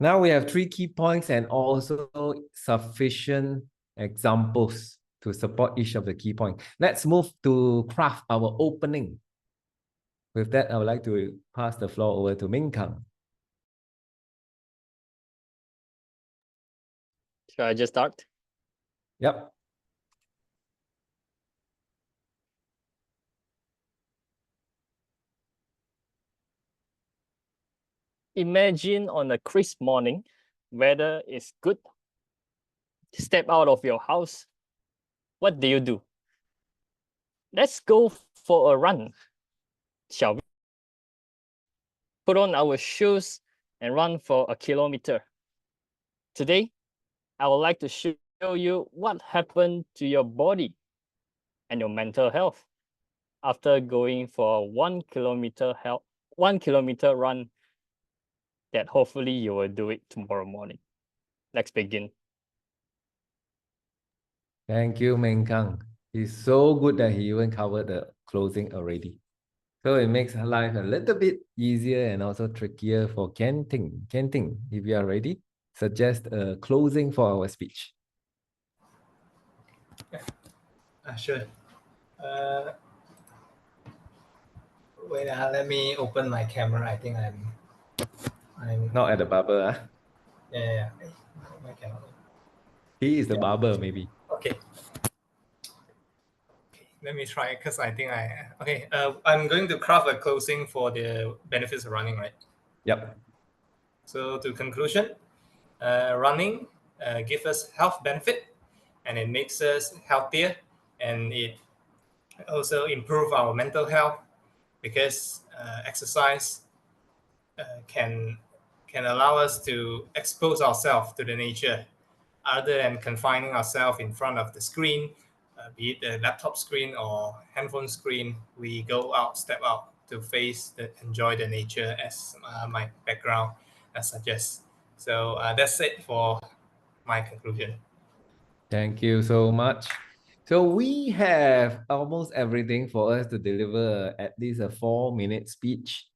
S7: Now we have 3 key points and also sufficient examples to support each of the key points. Let's move to craft our opening. With that, I would like to pass the floor over to Ming Kang.
S11: Should I just start?
S7: Yep.
S11: Imagine on a crisp morning, weather is good. Step out of your house. What do? Let's go for a run, shall we? Put on our shoes and run for a kilometer. Today, I would like to show you what happened to your body and your mental health after going for a 1 kilometer run that hopefully you will do it tomorrow morning. Let's begin.
S7: Thank you, Ming Kang. It's so good that he even covered the closing already. So it makes life a little bit easier and also trickier for Ken Ting. Ken Ting, if you are ready, suggest a closing for our speech.
S14: Sure. Uh, Wait, let me open my camera. I think I'm
S7: Not at the barber.
S14: yeah. My camera.
S7: He is the barber, maybe.
S14: Okay. Let me try because I think okay. I'm going to craft a closing for the benefits of running, right?
S7: Yep.
S14: So to conclusion, running gives us health benefit, and it makes us healthier, and it also improve our mental health because exercise can allow us to expose ourselves to the nature other than confining ourselves in front of the screen, be it the laptop screen or handphone screen. We go out, step out to enjoy the nature as my background suggests. So that's it for my conclusion.
S7: Thank you so much. So we have almost everything for us to deliver at least a 4-minute speech.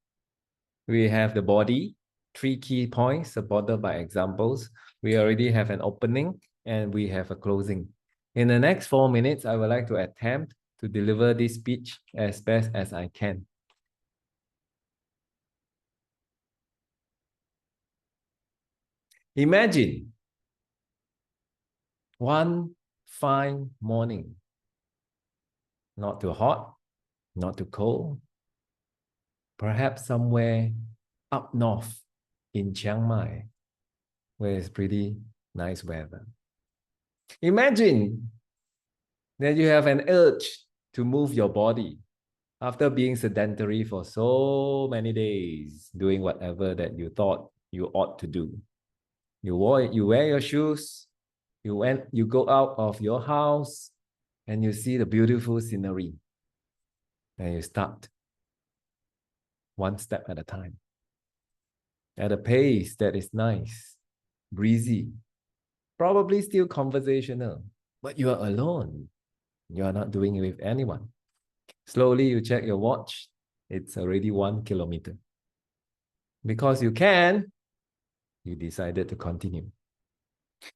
S7: We have the body, 3 key points supported by examples. We already have an opening and we have a closing. In the next 4 minutes, I would like to attempt to deliver this speech as best as I can. Imagine one fine morning, not too hot, not too cold, perhaps somewhere up north in Chiang Mai, where it's pretty nice weather. Imagine that you have an urge to move your body after being sedentary for so many days, doing whatever that you thought you ought to do. You wear your shoes, you go out of your house, and you see the beautiful scenery. And you start one step at a time, at a pace that is nice, breezy, probably still conversational, but you are alone. You are not doing it with anyone. Slowly you check your watch. It's already 1 kilometer. Because you can, you decided to continue.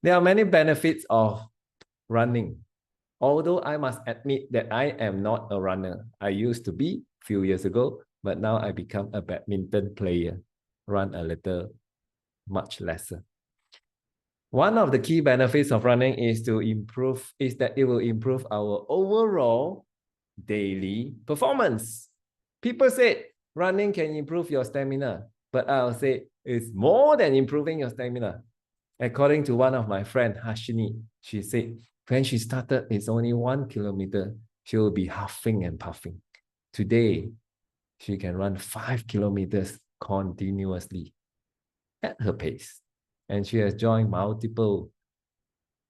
S7: There are many benefits of running. Although I must admit that I am not a runner. I used to be a few years ago, but now I become a badminton player. Run a little, much lesser. One of the key benefits of running is that it will improve our overall daily performance. People say running can improve your stamina, but I'll say it's more than improving your stamina. According to one of my friends, Harshini, she said when she started, it's only 1 kilometer. She will be huffing and puffing. Today, she can run 5 kilometers continuously at her pace. And she has joined multiple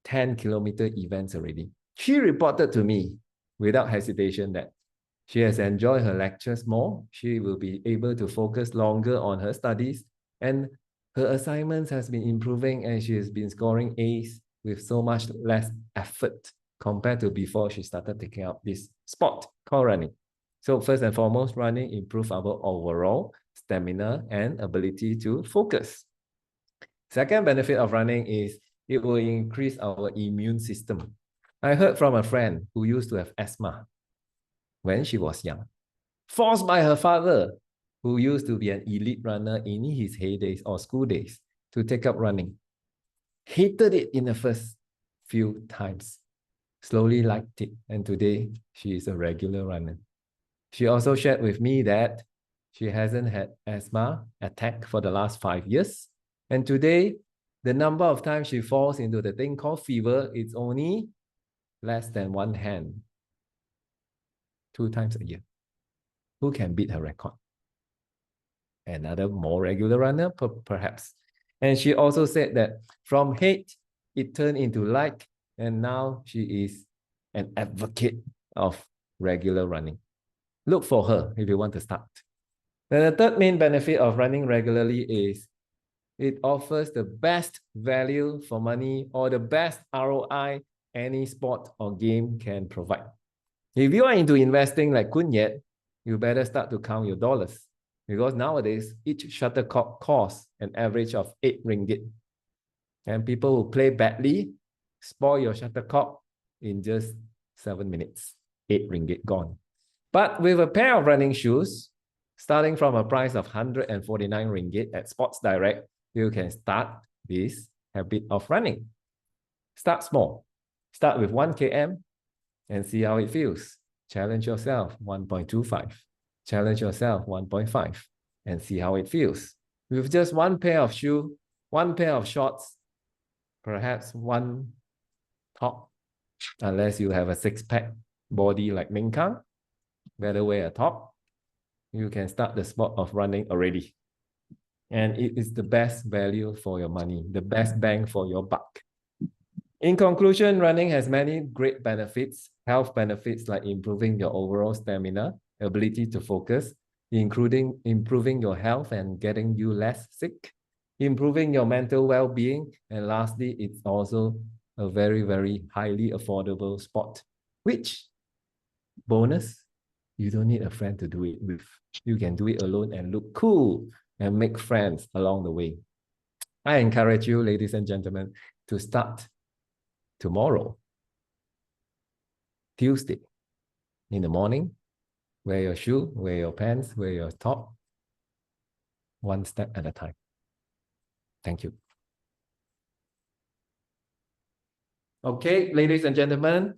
S7: 10-kilometer events already. She reported to me without hesitation that she has enjoyed her lectures more. She will be able to focus longer on her studies, and her assignments has been improving, and she has been scoring A's with so much less effort compared to before she started taking up this sport called running. So first and foremost, running improves our overall stamina and ability to focus. Second benefit of running is it will increase our immune system. I heard from a friend who used to have asthma when she was young, forced by her father, who used to be an elite runner in his heydays or school days, to take up running. Hated it in the first few times, slowly liked it, and today she is a regular runner. She also shared with me that she hasn't had asthma attack for the last 5 years. And today, the number of times she falls into the thing called fever is only less than 1 hand, 2 times a year. Who can beat her record? Another more regular runner, perhaps. And she also said that from hate, it turned into like, and now she is an advocate of regular running. Look for her if you want to start. Then the third main benefit of running regularly is it offers the best value for money or the best ROI any sport or game can provide. If you are into investing like Koon Yeat, you better start to count your dollars, because nowadays each shuttlecock costs an average of 8 ringgit. And people who play badly spoil your shuttlecock in just 7 minutes. 8 ringgit gone. But with a pair of running shoes, starting from a price of 149 ringgit at Sports Direct, you can start this habit of running. Start small. Start with 1 km and see how it feels. Challenge yourself, 1.25. Challenge yourself, 1.5, and see how it feels. With just one pair of shoes, one pair of shorts, perhaps one top, unless you have a six-pack body like Ming Kang, better wear a top. You can start the sport of running already. And it is the best value for your money, the best bang for your buck. In conclusion, running has many great benefits, health benefits like improving your overall stamina, ability to focus, including improving your health and getting you less sick, improving your mental well-being, and lastly, it's also a very, very highly affordable sport, which, bonus, you don't need a friend to do it with. You can do it alone and look cool and make friends along the way. I encourage you, ladies and gentlemen, to start tomorrow, Tuesday, in the morning. Wear your shoe, wear your pants, wear your top, one step at a time. Thank you. Okay, ladies and gentlemen,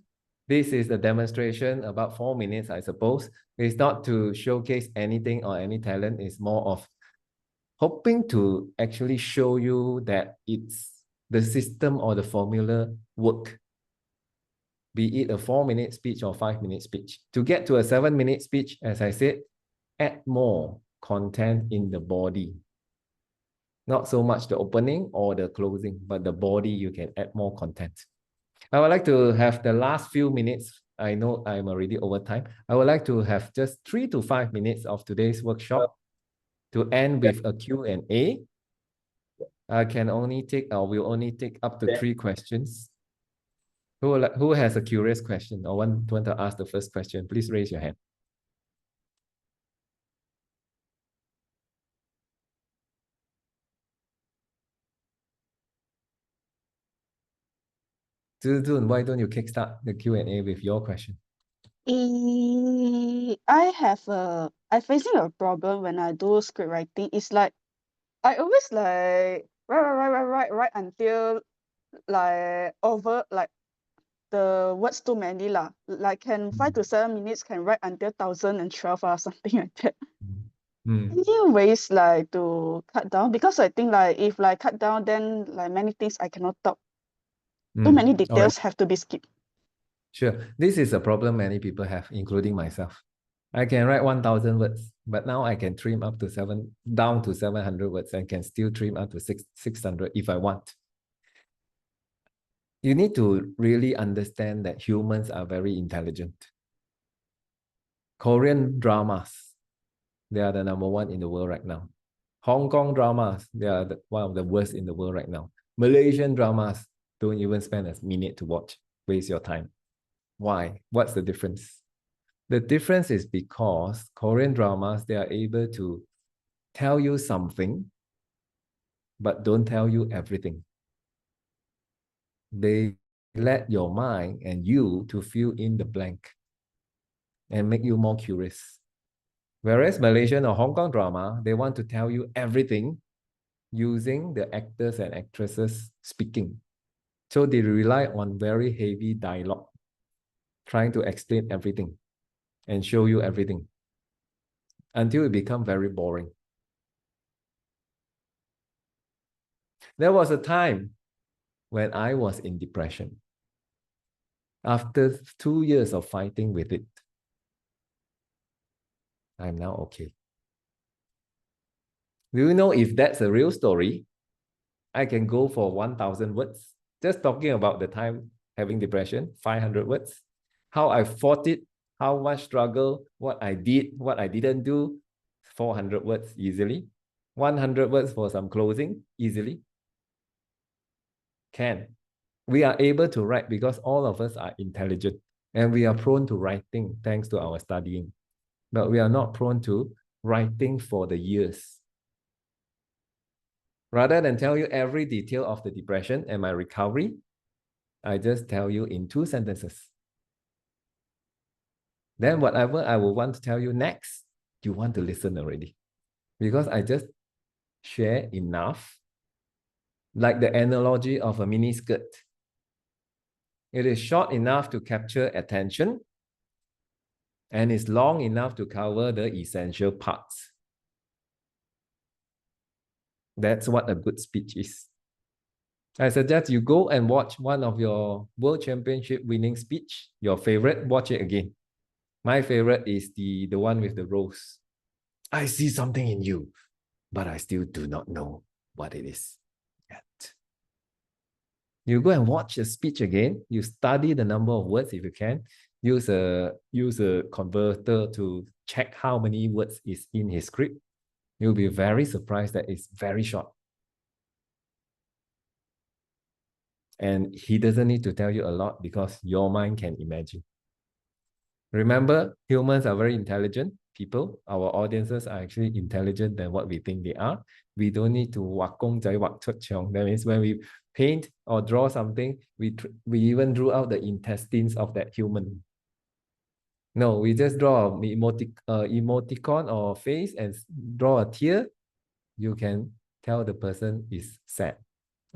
S7: this is a demonstration, about 4 minutes, I suppose. It's not to showcase anything or any talent. It's more of hoping to actually show you that it's the system or the formula work. Be it a 4-minute speech or 5-minute speech. To get to a 7-minute speech, as I said, add more content in the body. Not so much the opening or the closing, but the body, you can add more content. I would like to have the last few minutes. I know I'm already over time. I would like to have just 3 to 5 minutes of today's workshop to end with a Q&A. I can only take, or will only take up to 3 questions. Who has a curious question or want to ask the first question? Please raise your hand. Zuzun, why don't you kickstart the Q&A with your question?
S2: I'm facing a problem when I do script writing. It's like I always like write until like over like the words too many lah. Like 5 to 7 minutes can write until 1012 or something like that. Any ways like to cut down? Because I think like if like cut down, then like many things I cannot talk. Too many details have to be skipped.
S7: Sure. This is a problem many people have, including myself. I can write 1,000 words, but now I can trim up to down to 700 words and can still trim up to 600 if I want. You need to really understand that humans are very intelligent. Korean dramas, they are the #1 in the world right now. Hong Kong dramas, they are one of the worst in the world right now. Malaysian dramas, don't even spend a minute to watch. Waste your time. Why? What's the difference? The difference is because Korean dramas, they are able to tell you something, but don't tell you everything. They let your mind and you to fill in the blank and make you more curious. Whereas Malaysian or Hong Kong drama, they want to tell you everything using the actors and actresses speaking. So they rely on very heavy dialogue, trying to explain everything and show you everything until it becomes very boring. There was a time when I was in depression. After 2 years of fighting with it, I'm now okay. Do you know if that's a real story? I can go for 1,000 words, just talking about the time having depression, 500 words, how I fought it, how much struggle, what I did, what I didn't do, 400 words easily. 100 words for some closing, easily. Can. We are able to write because all of us are intelligent and we are prone to writing thanks to our studying. But we are not prone to writing for the years. Rather than tell you every detail of the depression and my recovery, I just tell you in 2 sentences. Then whatever I will want to tell you next, you want to listen already. Because I just share enough, like the analogy of a mini skirt. It is short enough to capture attention and is long enough to cover the essential parts. That's what a good speech is. I suggest you go and watch one of your World Championship winning speech, your favorite, watch it again. My favorite is the one with the rose. I see something in you, but I still do not know what it is yet. You go and watch a speech again. You study the number of words if you can. Use a converter to check how many words is in his script. You'll be very surprised that it's very short. And he doesn't need to tell you a lot because your mind can imagine. Remember, humans are very intelligent people. Our audiences are actually intelligent than what we think they are. We don't need to wak kong zai wak chut cheong. That means when we paint or draw something, we even drew out the intestines of that human. No, we just draw an emoticon or face and draw a tear. You can tell the person is sad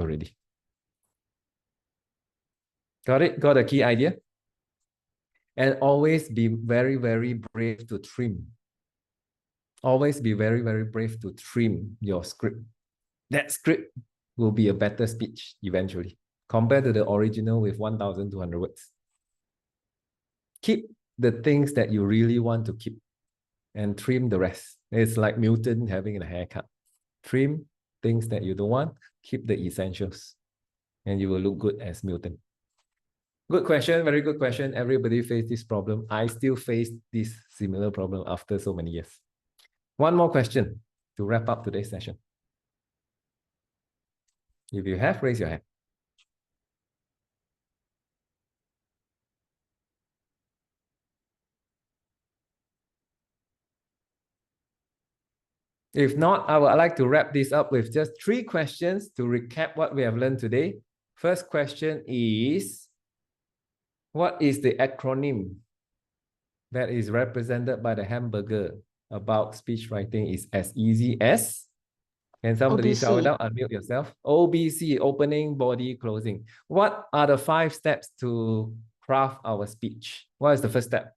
S7: already. Got it? Got a key idea? And always be very, very brave to trim. Always be very, very brave to trim your script. That script will be a better speech eventually, compared to the original with 1,200 words. Keep the things that you really want to keep and trim the rest. It's like Milton having a haircut. Trim things that you don't want, keep the essentials, and you will look good as Milton. Good question, very good question. Everybody face this problem. I still face this similar problem after so many years. One more question to wrap up today's session. If you have, raise your hand. If not, I would like to wrap this up with just 3 questions to recap what we have learned today. First question is, what is the acronym that is represented by the hamburger about speech writing is as easy as? Can somebody shout it out? Unmute yourself. OBC, opening, body, closing. What are the 5 steps to craft our speech? What is the first step?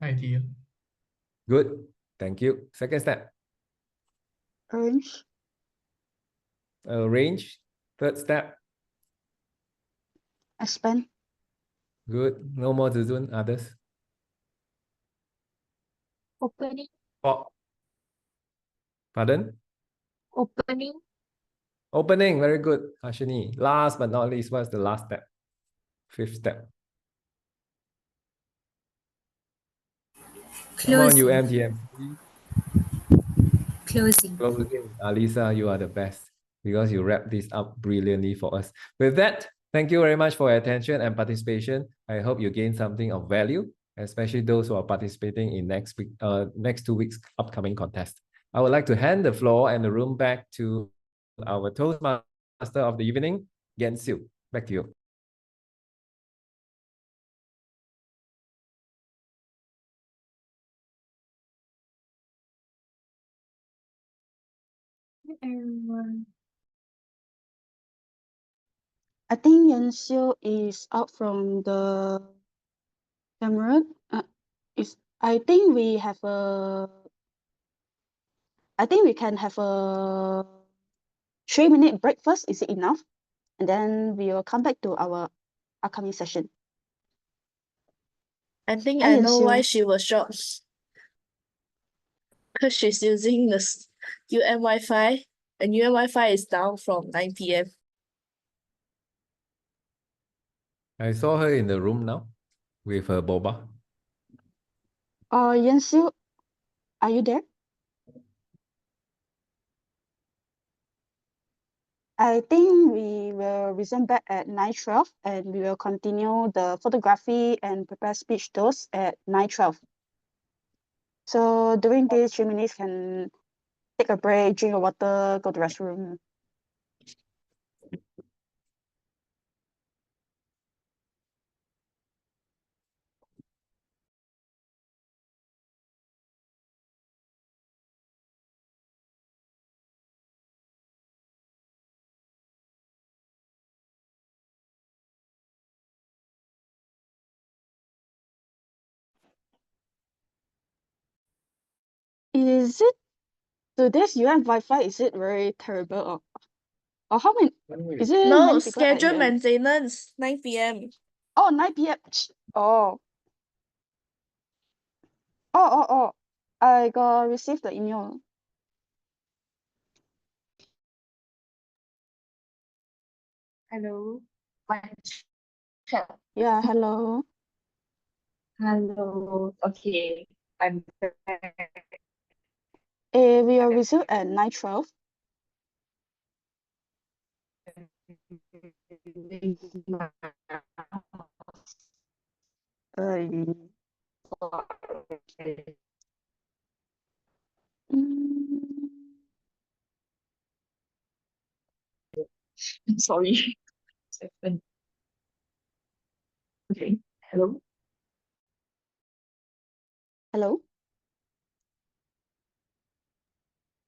S5: Idea.
S7: Good. Thank you. Second step.
S2: Arrange.
S7: Arrange. Third step.
S2: Expand.
S7: Good. No more Zuzun. Others.
S6: Opening.
S7: Oh. Pardon?
S6: Opening.
S7: Opening. Very good. Harshini. Last but not least, what's the last step? 5th step. Come on, UMTMC.
S15: Closing.
S7: Closing. Alyssa, you are the best because you wrap this up brilliantly for us. With that, thank you very much for your attention and participation. I hope you gain something of value, especially those who are participating in next 2 weeks upcoming contest. I would like to hand the floor and the room back to our Toastmaster of the evening, Siew. Back to you.
S6: Everyone.
S2: I think Siew is out from the camera. I think we can have a 3-minute break first. Is it enough? And then we will come back to our upcoming session.
S15: I think
S2: Hi,
S15: I know why
S2: Siew.
S15: she was shocked. Because she's using the UM Wi-Fi, and UM Wi-Fi is down from 9 p.m.
S7: I saw her in the room now with her boba.
S2: Siew, are you there? I think we will resume back at 9:12 and we will continue the photography and prepare speech tools at 9:12. So during these 3 minutes, can take a break, drink your water, go to the restroom. Is it today's Wi-Fi? Is it very terrible or how many? Is it
S15: No,
S2: many people at
S15: scheduled
S2: UM?
S15: maintenance, 9 p.m.
S2: Oh, 9 p.m. Oh. Oh. I got received the email.
S4: Hello. My chat.
S2: Yeah, hello.
S4: Hello. Okay. I'm back.
S2: We are resumed at 9:12.
S4: I'm sorry. Second. Okay. Hello.
S2: Hello.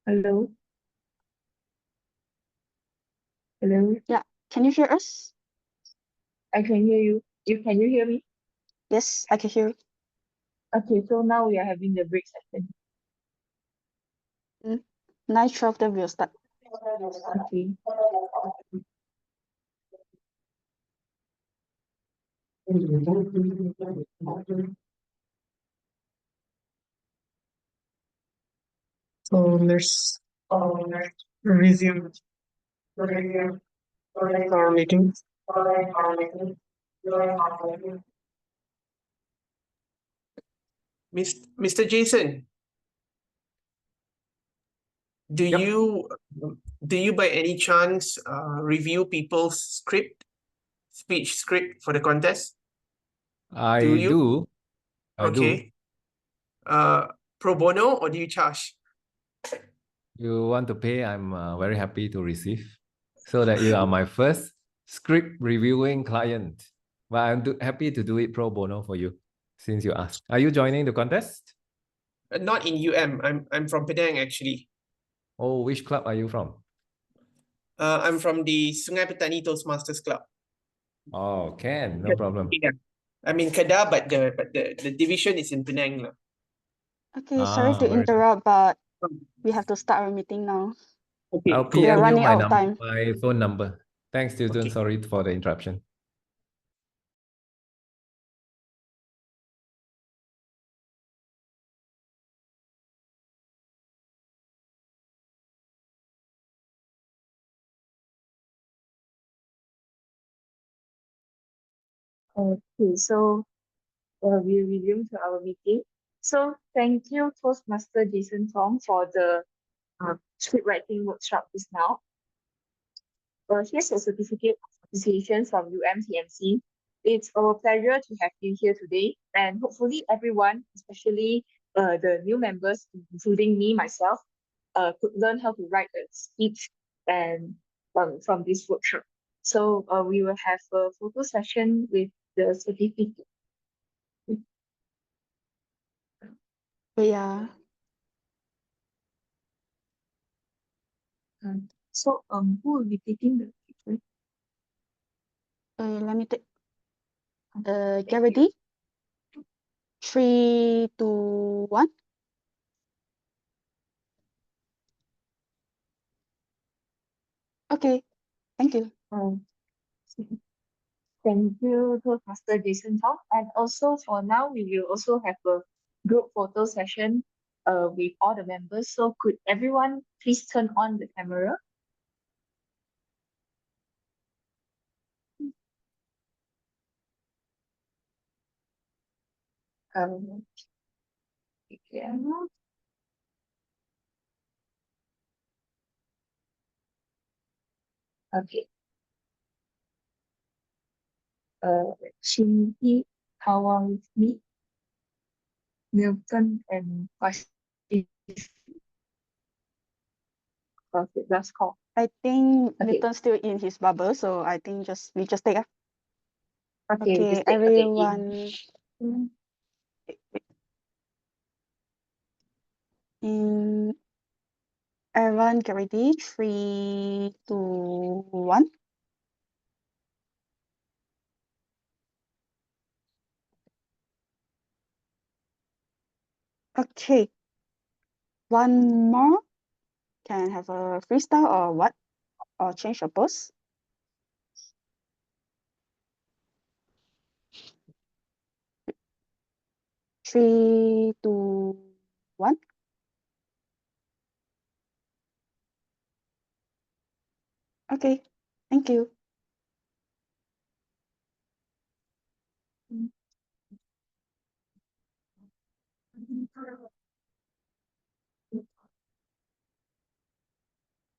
S4: Hello. Hello.
S2: Yeah, can you hear us?
S4: I can hear you. Can you hear me?
S2: Yes, I can hear you.
S4: Okay, so now we are having the break session.
S2: 9:12, then we'll start.
S4: Okay.
S3: So let's resume our meeting.
S16: Mr. Jason, do you by any chance review people's speech script for the contest?
S7: I
S16: Do you?
S7: do. I do.
S16: Okay. Pro bono or do you charge?
S7: You want to pay, I'm very happy to receive. So that you are my first script reviewing client. But I'm happy to do it pro bono for you, since you asked. Are you joining the contest?
S16: Not in UM. I'm from Penang actually.
S7: Oh, which club are you from?
S16: I'm from the Sungai Petani Toastmasters Club.
S7: Oh, can, no problem.
S16: Yeah. I'm in Kedah, but the division is in Penang.
S2: Okay, sorry to
S7: very
S2: interrupt, but we have to start our meeting now.
S16: Okay,
S7: I'll
S2: We are
S7: PM you
S2: running
S7: my
S2: out of time.
S7: my phone number. Thanks, student.
S16: Okay.
S7: Sorry for the interruption.
S4: Okay, so we resume to our meeting. So thank you, Toastmaster Jason Thong, for the script writing workshop just now. Here's a certificate of appreciation from UMTMC. It's our pleasure to have you here today, and hopefully everyone, especially the new members, including me myself, could learn how to write a speech and from this workshop. So we will have a photo session with the certificate.
S2: Yeah.
S4: So who will be taking the picture?
S2: Let me take. Get ready. 3, 2, 1. Okay. Thank you.
S4: Thank you, Toastmaster Jason Thong. And also for now, we will also have a group photo session with all the members. So could everyone please turn on the camera? Yeah. Okay. Shinji, Kawa with me, Milton, and Harshini. Okay, last call.
S2: I think
S4: Okay.
S2: Milton's still in his bubble, so I think we just take.
S4: Okay,
S2: Okay,
S4: just take okay,
S2: everyone. In everyone get ready. 3, 2, 1. Okay. One more. Can I have a freestyle or what? Or change your pose? Three, two, one. Okay, thank you.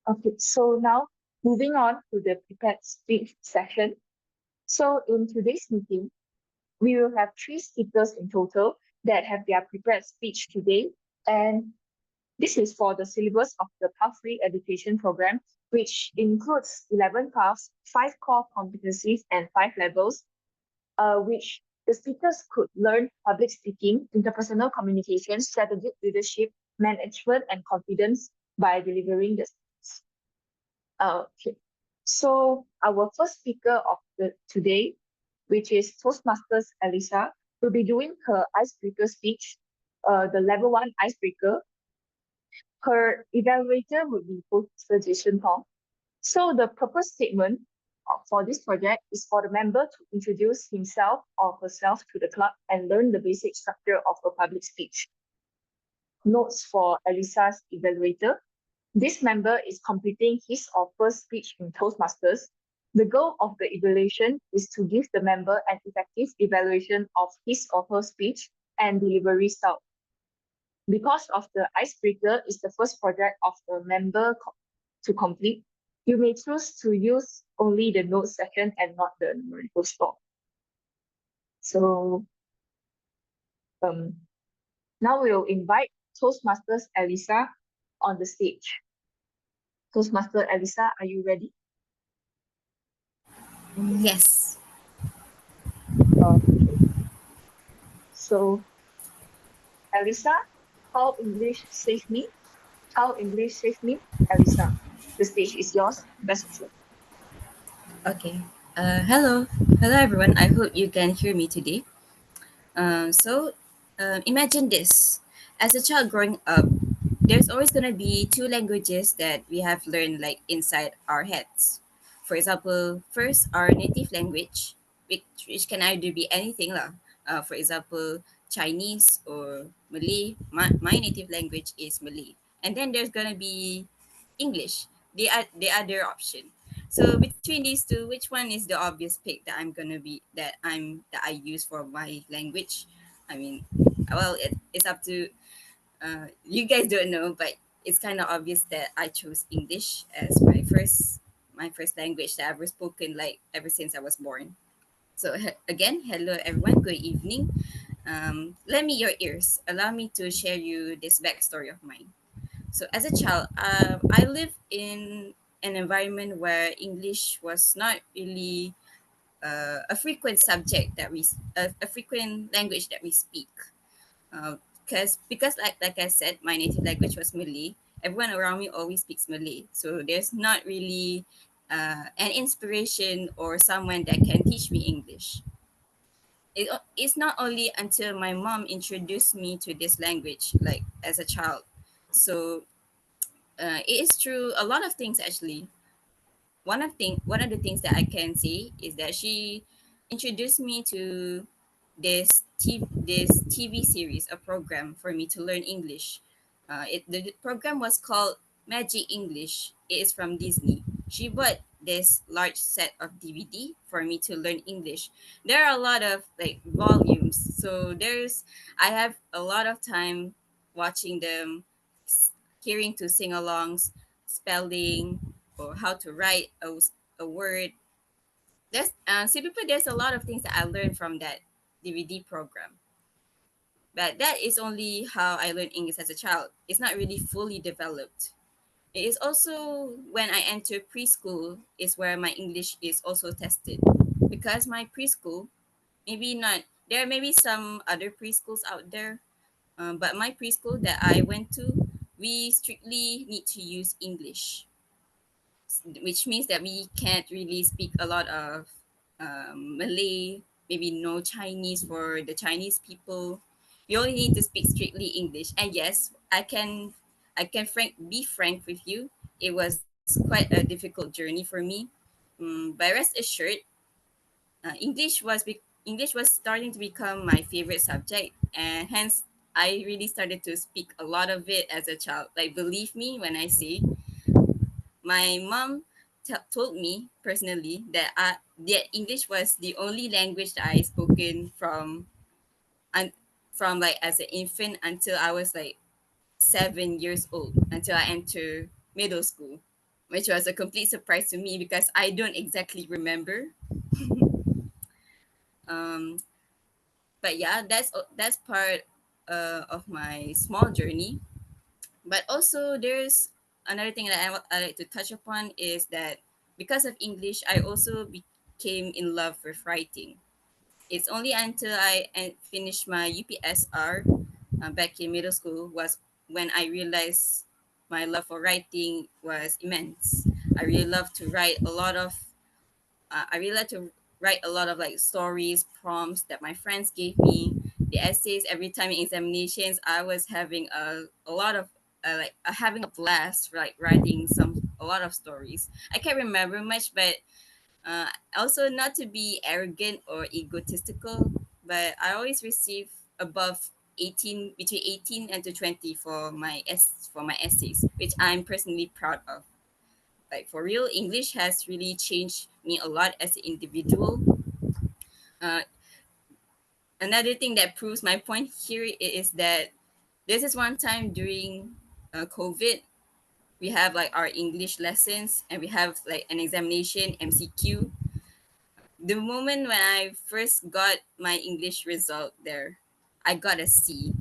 S4: Okay, so now moving on to the prepared speech session. So in today's meeting, we will have 3 speakers in total that have their prepared speech today. And this is for the syllabus of the Pathway Education Program, which includes 11 paths, 5 core competencies, and 5 levels, which the speakers could learn public speaking, interpersonal communication, strategic leadership, management, and confidence by delivering the speech. Okay. So our first speaker of today, which is Toastmasters Alyssa, will be doing her icebreaker speech, the level 1 icebreaker. Her evaluator would be post-suggestion Thong. So the purpose statement for this project is for the member to introduce himself or herself to the club and learn the basic structure of a public speech. Notes for Alyssa's evaluator. This member is completing his or her speech in Toastmasters. The goal of the evaluation is to give the member an effective evaluation of his or her speech and delivery style. Because of the icebreaker is the first project of the member to complete, you may choose to use only the notes section and not the numerical score. So now we'll invite Toastmasters Alyssa on the stage. Toastmaster Alyssa, are you ready?
S17: Yes.
S4: Okay. So, Alyssa, how English save me? How English save me? Alyssa, the stage is yours. Best of luck.
S17: Okay. Hello. Hello, everyone. I hope you can hear me today. Imagine this. As a child growing up, there's always going to be 2 languages that we have learned like inside our heads. For example, first, our native language, which can either be anything lah. For example, Chinese or Malay. My native language is Malay. And then there's going to be English, the other option. So between these two, which one is the obvious pick that I use for my language? I mean, well, it's up to you guys don't know, but it's kind of obvious that I chose English as my first language that I've ever spoken like ever since I was born. So again, hello everyone, good evening. Lend me your ears. Allow me to share you this backstory of mine. So as a child, I lived in an environment where English was not really a frequent subject a frequent language that we speak. Because like I said, my native language was Malay. Everyone around me always speaks Malay, so there's not really an inspiration or someone that can teach me English. It's not only until my mom introduced me to this language, like as a child. So it is true. A lot of things actually. One of the things that I can say is that she introduced me to this TV series, a program for me to learn English. The program was called Magic English. It is from Disney. She bought this large set of DVD for me to learn English. There are a lot of like volumes, so I have a lot of time watching them, hearing to sing-alongs, spelling, or how to write a word. There's a lot of things that I learned from that DVD program. But that is only how I learned English as a child. It's not really fully developed. It is also when I enter preschool is where my English is also tested. Because my preschool, maybe not, there may be some other preschools out there, but my preschool that I went to, we strictly need to use English, which means that we can't really speak a lot of Malay, maybe no Chinese for the Chinese people. We only need to speak strictly English. And yes, I can I can be frank with you. It was quite a difficult journey for me. But rest assured, English was starting to become my favorite subject, and hence I really started to speak a lot of it as a child. Like, believe me when I say, my mom told me personally that English was the only language that I spoken and from like as an infant until I was like 7 years old, until I enter middle school, which was a complete surprise to me because I don't exactly remember. um, but yeah, that's part of my small journey. But also, there's another thing that I like to touch upon is that because of English, I also became in love with writing. It's only until I finished my UPSR back in middle school was when I realized my love for writing was immense. I really love to write a lot of I really like to write a lot of like stories, prompts that my friends gave me, the essays. Every time in examinations, I was having a lot of having a blast, like writing a lot of stories. I can't remember much, but also not to be arrogant or egotistical, but I always receive above 18 between 18 and to 20 for my essays, which I'm personally proud of. Like, for real, English has really changed me a lot as an individual. uh, Another thing that proves my point here is that this is one time during COVID, we have like our English lessons and we have like an examination MCQ. The moment when I first got my English result there, I got a C.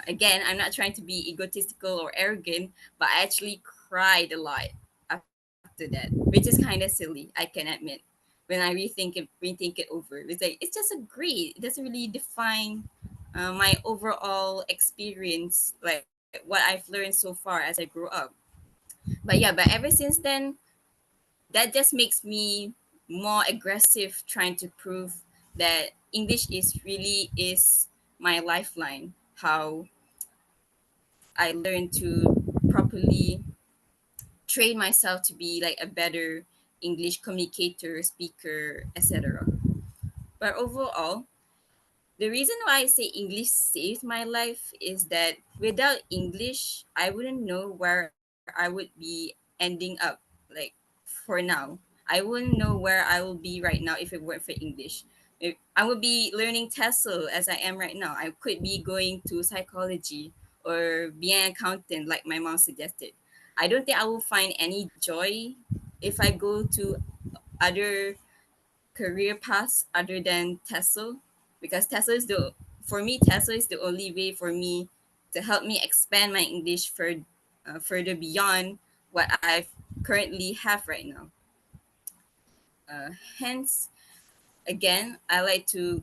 S17: Again, I'm not trying to be egotistical or arrogant, but I actually cried a lot after that, which is kind of silly, I can admit. When I rethink it over, it's like it's just a grade. It doesn't really define my overall experience, like what I've learned so far as I grew up. But ever since then, that just makes me more aggressive, trying to prove that English is my lifeline. How I learned to properly train myself to be like a better English communicator, speaker, etc. But overall, the reason why I say English saved my life is that without English, I wouldn't know where I would be ending up. Like, for now, I wouldn't know where I will be right now if it weren't for English. I would be learning TESOL as I am right now. I could be going to psychology or be an accountant, like my mom suggested. I don't think I will find any joy if I go to other career paths other than TESOL, because TESOL is the only way for me to help me expand my English further beyond what I currently have right now. Hence, again, I like to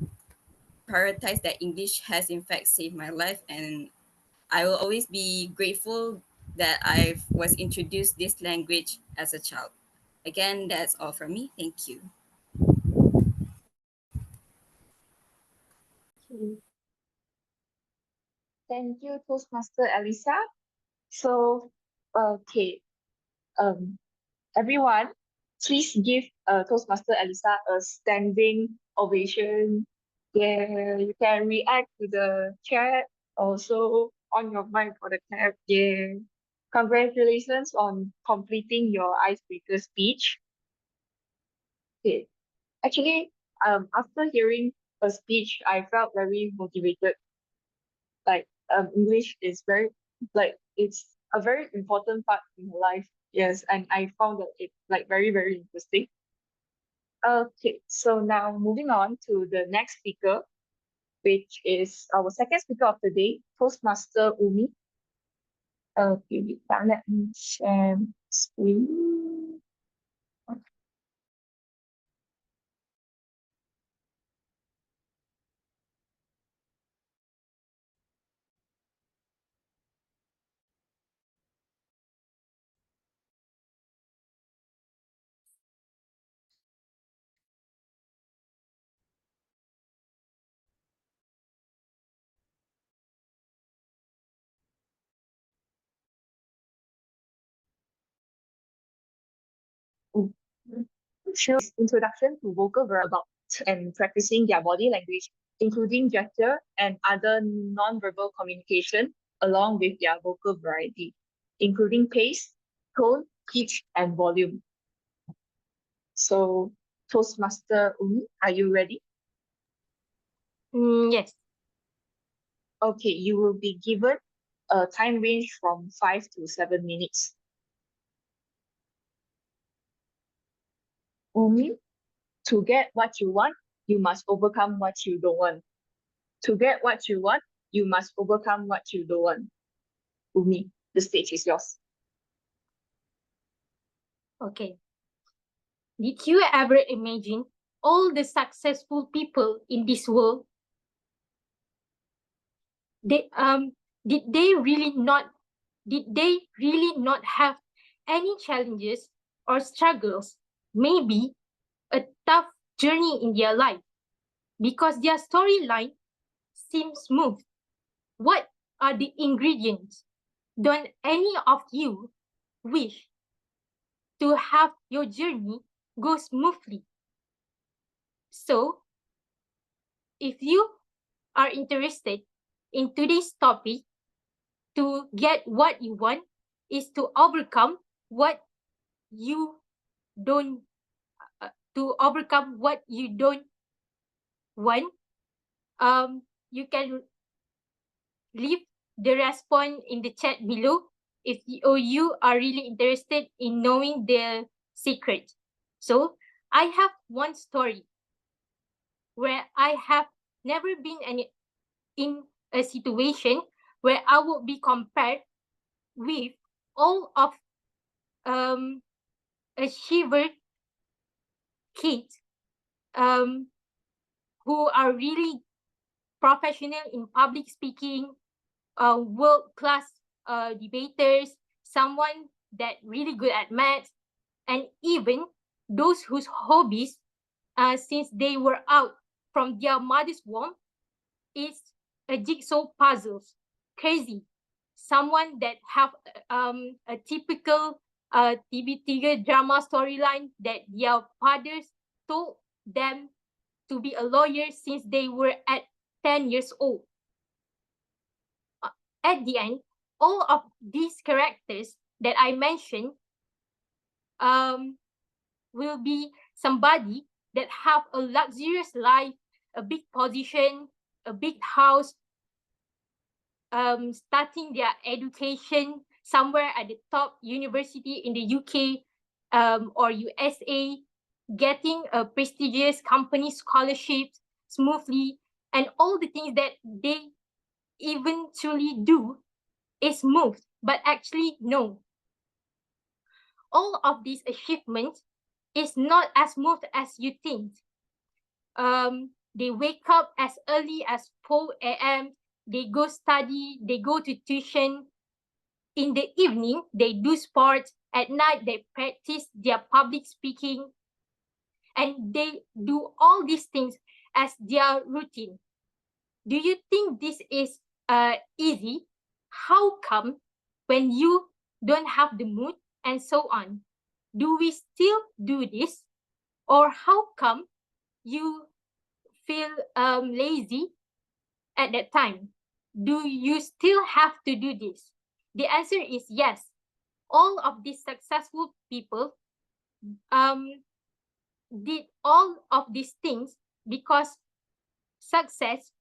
S17: prioritize that English has in fact saved my life, and I will always be grateful that I was introduced this language as a child. Again, that's all from me. Thank you.
S4: Okay. Thank you, Toastmaster Alyssa. So, okay, um, everyone, please give Toastmaster Alyssa a standing ovation. Yeah, you can react to the chat, also on your mic for the clap. Yeah. Congratulations on completing your icebreaker speech. Okay. Actually, after hearing a speech, I felt very motivated. Like, English is very, like, it's a very important part in my life. Yes, and I found that it's like very, very interesting. Okay, so now moving on to the next speaker, which is our second speaker of the day, Toastmaster Ummi. Okay, let me share screen. Show's introduction to vocal about and practicing their body language, including gesture and other non-verbal communication, along with their vocal variety, including pace, tone, pitch, and volume. So, Toastmaster Ummi, are you ready?
S6: Yes.
S4: Okay, you will be given a time range from 5 to 7 minutes. Ummi, to get what you want, you must overcome what you don't want. To get what you want, you must overcome what you don't want. Ummi, the stage is yours.
S6: Okay. Did you ever imagine all the successful people in this world? Did they really not have any challenges or struggles, maybe a tough journey in their life, because their storyline seems smooth? What are the ingredients? Don't any of you wish to have your journey go smoothly? So, if you are interested in today's topic, to get what you want is to overcome what you don't want. You can leave the response in the chat below if you are really interested in knowing the secret. So I have one story where I have never been in a situation where I would be compared with all of achiever kids who are really professional in public speaking, world-class debaters, someone that really good at math, and even those whose hobbies, since they were out from their mother's womb, is a jigsaw puzzles. Crazy. Someone that have a typical TV3 drama storyline that their fathers told them to be a lawyer since they were at 10 years old. At the end, all of these characters that I mentioned will be somebody that have a luxurious life, a big position, a big house, starting their education somewhere at the top university in the UK or USA, getting a prestigious company scholarship smoothly, and all the things that they eventually do is smooth, but actually no. All of these achievements is not as smooth as you think. They wake up as early as 4 a.m. They go study, they go to tuition. In the evening, they do sports. At night, they practice their public speaking. And they do all these things as their routine. Do you think this is easy? How come when you don't have the mood and so on? Do we still do this? Or how come you feel lazy at that time? Do you still have to do this? The answer is yes. All of these successful people did all of these things because success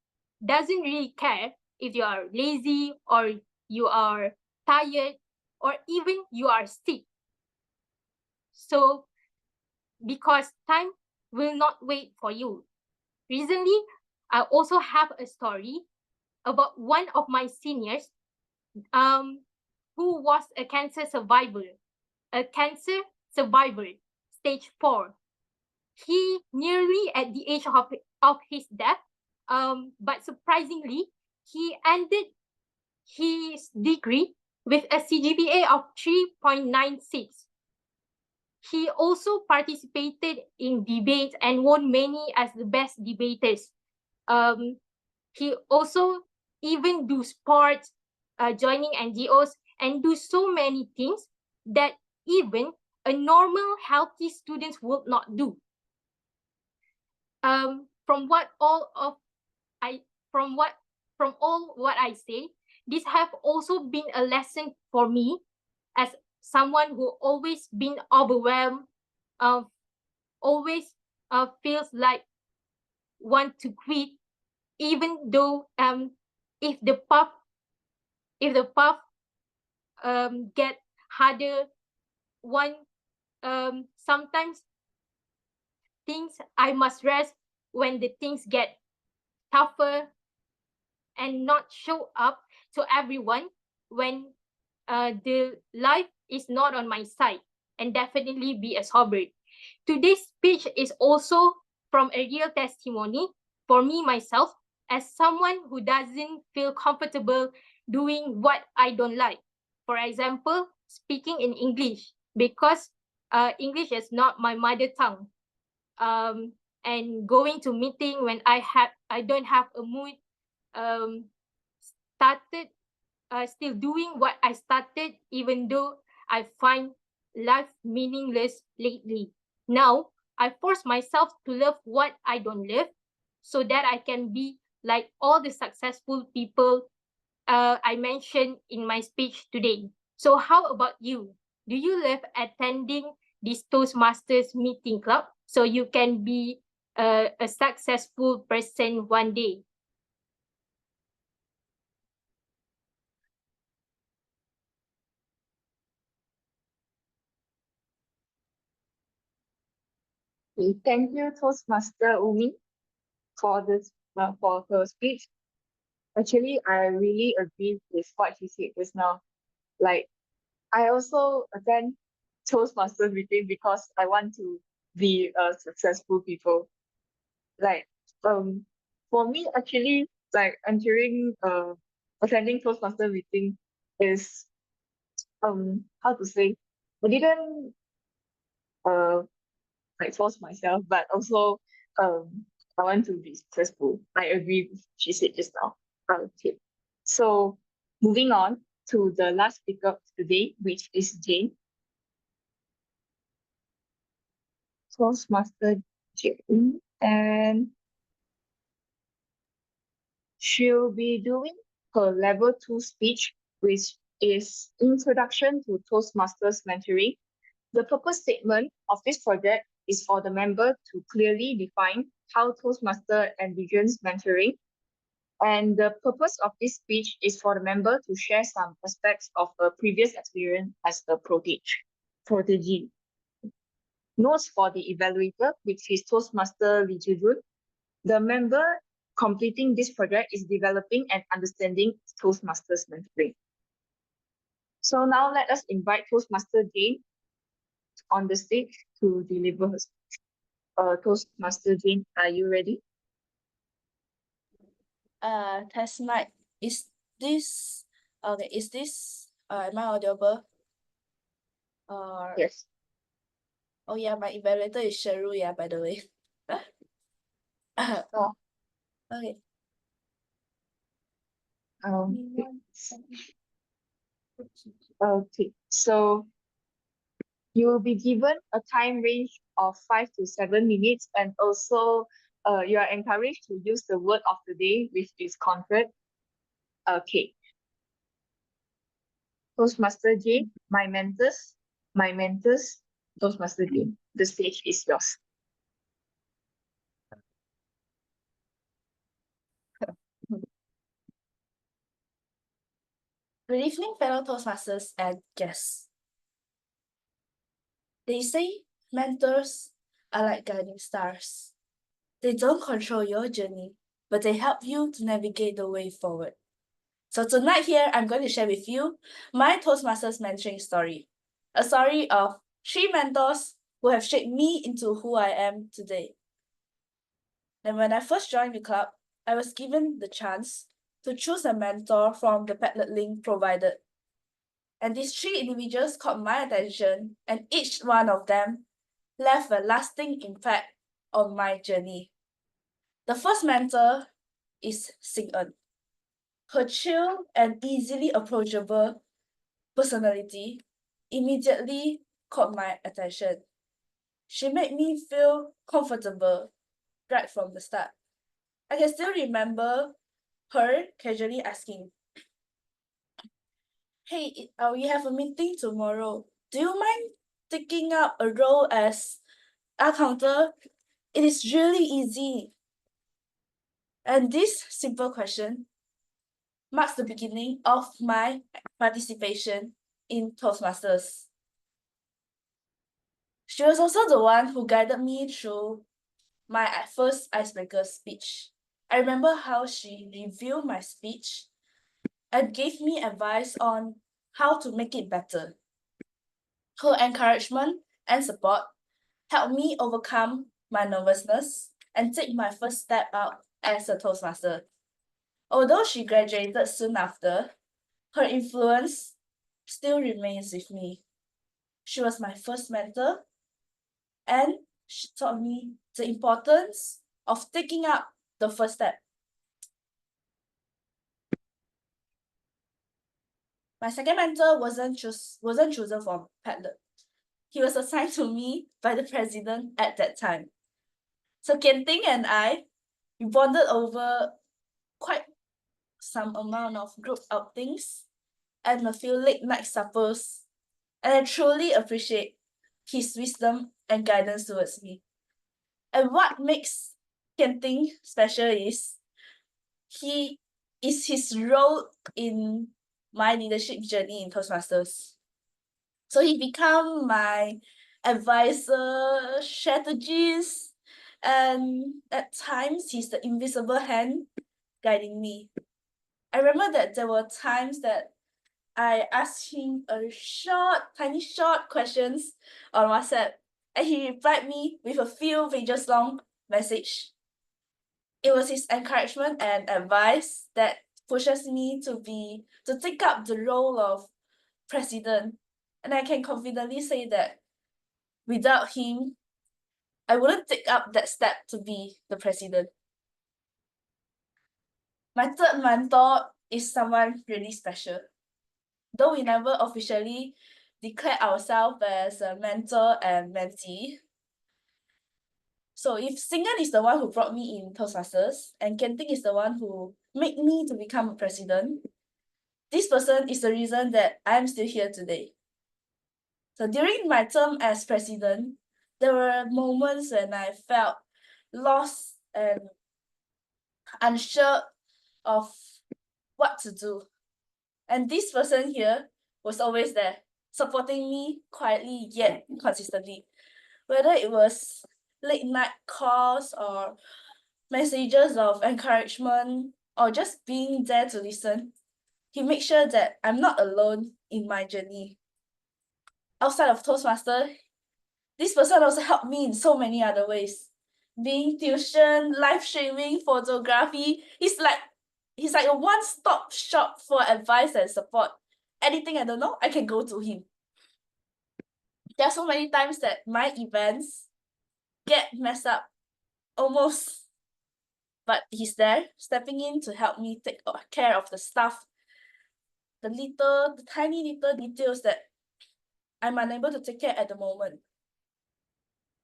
S6: doesn't really care if you are lazy or you are tired or even you are sick. So, because time will not wait for you. Recently, I also have a story about one of my seniors who was a cancer survivor, stage 4. He nearly at the age of his death, but surprisingly, he ended his degree with a CGPA of 3.96. He also participated in debates and won many as the best debaters. He also even do sports, joining NGOs, and do so many things that even a normal, healthy student would not do. From all what I say, this have also been a lesson for me as someone who always been overwhelmed, always feels like want to quit, even though if the path get harder, sometimes things I must rest when the things get tougher and not show up to everyone when the life is not on my side, and definitely be a sober. Today's speech is also from a real testimony for me myself as someone who doesn't feel comfortable doing what I don't like. For example, speaking in English, because English is not my mother tongue. And going to meeting when I don't have a mood, started still doing what I started, even though I find life meaningless lately. Now, I force myself to love what I don't love so that I can be like all the successful people I mentioned in my speech today. So how about you? Do you love attending this Toastmasters meeting club so you can be a successful person one day?
S4: Thank you, Toastmaster Ummi, for this for her speech. Actually, I really agree with what she said just now. Like, I also attend Toastmasters meeting because I want to be a successful people. Like, for me, actually, like entering attending Toastmaster meeting is how to say, I didn't like force myself, but also I want to be successful. I agree with what she said just now. Okay. So moving on to the last speaker of today, which is Jane. Toastmaster Jane, and she'll be doing her level 2 speech, which is Introduction to Toastmasters Mentoring. The purpose statement of this project is for the member to clearly define how Toastmaster envisions mentoring. And the purpose of this speech is for the member to share some aspects of her previous experience as a protege. Notes for the evaluator, which is Toastmaster Lee Jun. The member completing this project is developing and understanding Toastmasters mentoring. So now let us invite Toastmaster Jane on the stage to deliver her speech. Toastmaster Jane, are you ready?
S15: Test mic. Is this okay? Is this am I audible?
S4: Yes.
S15: Oh yeah, my evaluator is Sherru, yeah, by the way.
S4: Oh.
S15: Okay.
S4: Okay, so you will be given a time range of 5 to 7 minutes, and also you are encouraged to use the word of the day, which is comfort. Okay. Toastmaster Jane, my mentors, Toastmaster Jane, the stage is yours.
S15: Good evening, fellow Toastmasters and guests. They say mentors are like guiding stars. They don't control your journey, but they help you to navigate the way forward. So tonight here, I'm going to share with you my Toastmasters mentoring story. A story of 3 mentors who have shaped me into who I am today. And when I first joined the club, I was given the chance to choose a mentor from the Padlet link provided. And these 3 individuals caught my attention, and each one of them left a lasting impact on my journey. The first mentor is Sing-eun. Her chill and easily approachable personality immediately caught my attention. She made me feel comfortable right from the start. I can still remember her casually asking, "Hey, we have a meeting tomorrow. Do you mind taking up a role as accountant? It is really easy." And this simple question marks the beginning of my participation in Toastmasters. She was also the one who guided me through my first icebreaker speech. I remember how she reviewed my speech and gave me advice on how to make it better. Her encouragement and support helped me overcome my nervousness and take my first step out as a Toastmaster. Although she graduated soon after, her influence still remains with me. She was my first mentor, and she taught me the importance of taking up the first step. My second mentor wasn't chosen from Padlet. He was assigned to me by the president at that time. So Kenting and I, we bonded over quite some amount of group outings and a few late night suppers, and I truly appreciate his wisdom and guidance towards me. And what makes Kenting special is his role in my leadership journey in Toastmasters. So he became my advisor, strategist, and at times he's the invisible hand guiding me. I remember that there were times that I asked him tiny short questions on WhatsApp, and he replied me with a few pages long message. It was his encouragement and advice that pushes me to take up the role of president. And I can confidently say that without him, I wouldn't take up that step to be the president. My third mentor is someone really special. Though we never officially declare ourselves as a mentor and mentee. So if Singan is the one who brought me in Toastmasters and Kenting is the one who made me to become a president, this person is the reason that I'm still here today. So during my term as president, there were moments when I felt lost and unsure of what to do. And this person here was always there, supporting me quietly yet consistently. Whether it was late night calls or messages of encouragement or just being there to listen, he makes sure that I'm not alone in my journey. Outside of Toastmaster, this person also helped me in so many other ways. Being tuition, live streaming, photography, he's like a one-stop shop for advice and support. Anything I don't know, I can go to him. There are so many times that my events get messed up, almost, but he's there, stepping in to help me take care of the stuff, the tiny little details that I'm unable to take care at the moment.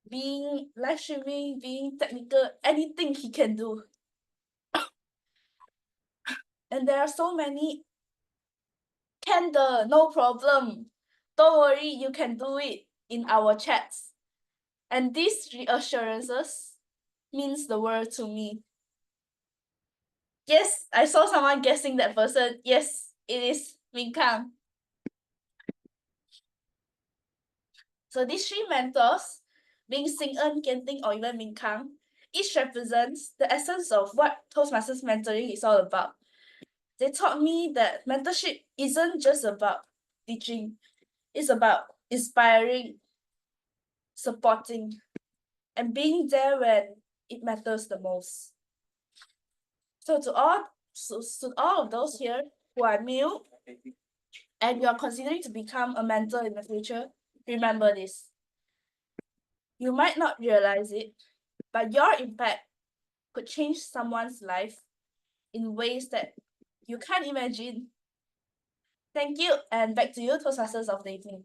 S15: Being live streaming, being technical, anything he can do. And there are so many. Kendall, no problem. Don't worry, you can do it in our chats. And these reassurances means the world to me. Yes, I saw someone guessing that person. Yes, it is Min Kang. So these three mentors, being Xing En, Kenting, or even Min Kang, each represents the essence of what Toastmasters mentoring is all about. They taught me that mentorship isn't just about teaching, it's about inspiring, supporting, and being there when it matters the most. So to all of those here who are new and you are considering to become a mentor in the future, remember this. You might not realize it, but your impact could change someone's life in ways that you can't imagine. Thank you, and back to you, Toastmasters of the evening.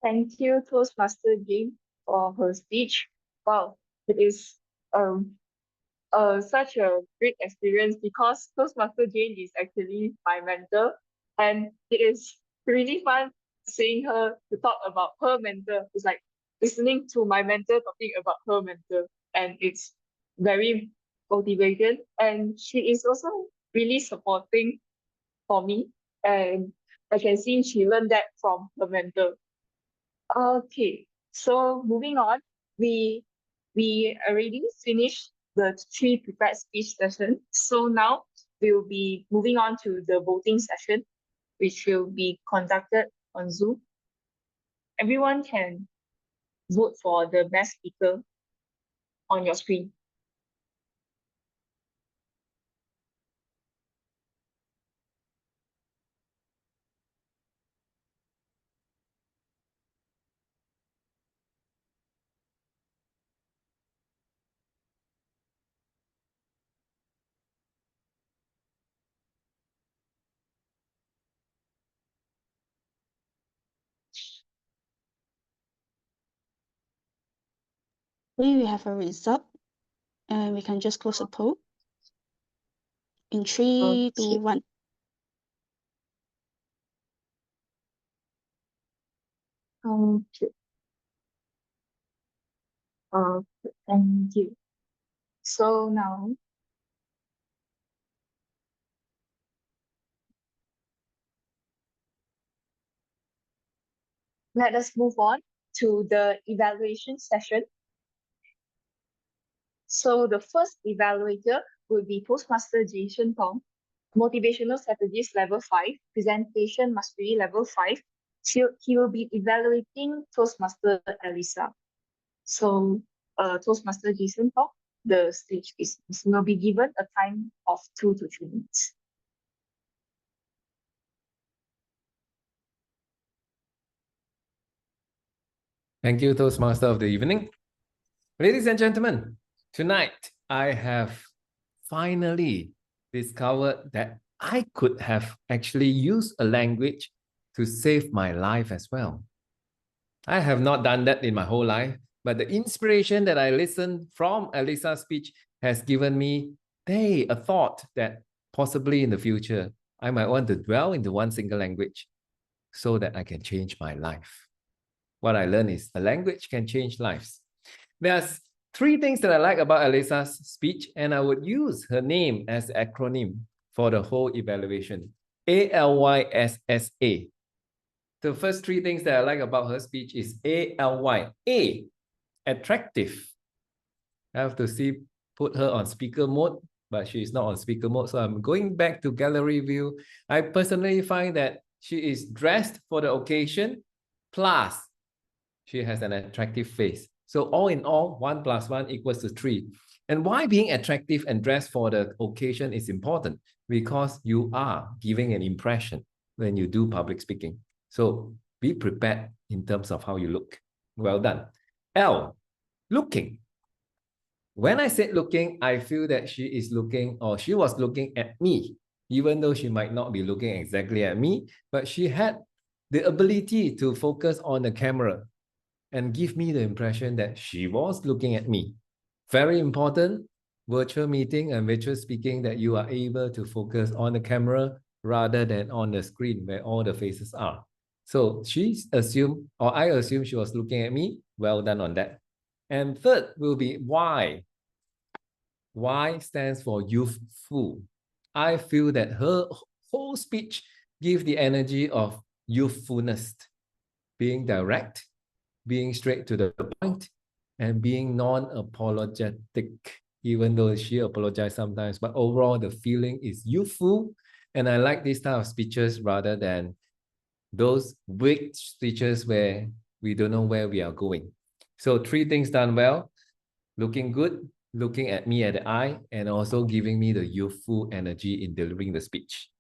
S4: Thank you, Toastmaster Jane, for her speech. Wow, it is such a great experience because Toastmaster Jane is actually my mentor, and it is really fun seeing her to talk about her mentor. It's like listening to my mentor talking about her mentor, and it's very motivating. And she is also really supporting for me, and I can see she learned that from her mentor. Okay, so moving on, we already finished the three prepared speech session. So now we'll be moving on to the voting session, which will be conducted on Zoom. Everyone can vote for the best speaker on your screen.
S2: Okay, we have a result, and we can just close the poll. In 3, 2, 1.
S4: Okay. Thank you. So now let us move on to the evaluation session. So the first evaluator will be Toastmaster Jason Thong, Motivational Strategies Level 5, Presentation Mastery Level 5. He will be evaluating Toastmaster Alyssa. So Toastmaster Jason Thong, the stage is will be given a time of 2 to 3 minutes.
S7: Thank you, Toastmaster of the evening. Ladies and gentlemen, tonight I have finally discovered that I could have actually used a language to save my life as well. I have not done that in my whole life, but the inspiration that I listened from Alyssa's speech has given me, hey, a thought that possibly in the future, I might want to dwell into one single language so that I can change my life. What I learned is a language can change lives. There's 3 things that I like about Alyssa's speech, and I would use her name as the acronym for the whole evaluation. ALYSSA. The first 3 things that I like about her speech is ALY. A, attractive. I have to put her on speaker mode, but she is not on speaker mode. So I'm going back to gallery view. I personally find that she is dressed for the occasion, plus she has an attractive face. So all in all, 1 + 1 = 3. And why being attractive and dressed for the occasion is important? Because you are giving an impression when you do public speaking. So be prepared in terms of how you look. Well done. L, looking. When I said looking, I feel that she is looking, or she was looking at me, even though she might not be looking exactly at me, but she had the ability to focus on the camera and give me the impression that she was looking at me. Very important, virtual meeting and virtual speaking, that you are able to focus on the camera rather than on the screen where all the faces are. So I assume she was looking at me. Well done on that. And third will be Y. Y stands for youthful. I feel that her whole speech gives the energy of youthfulness, being direct, being straight to the point, and being non-apologetic, even though she apologized sometimes. But overall, the feeling is youthful. And I like this type of speeches rather than those big speeches where we don't know where we are going. So 3 things done well: looking good, looking at me at the eye, and also giving me the youthful energy in delivering the speech.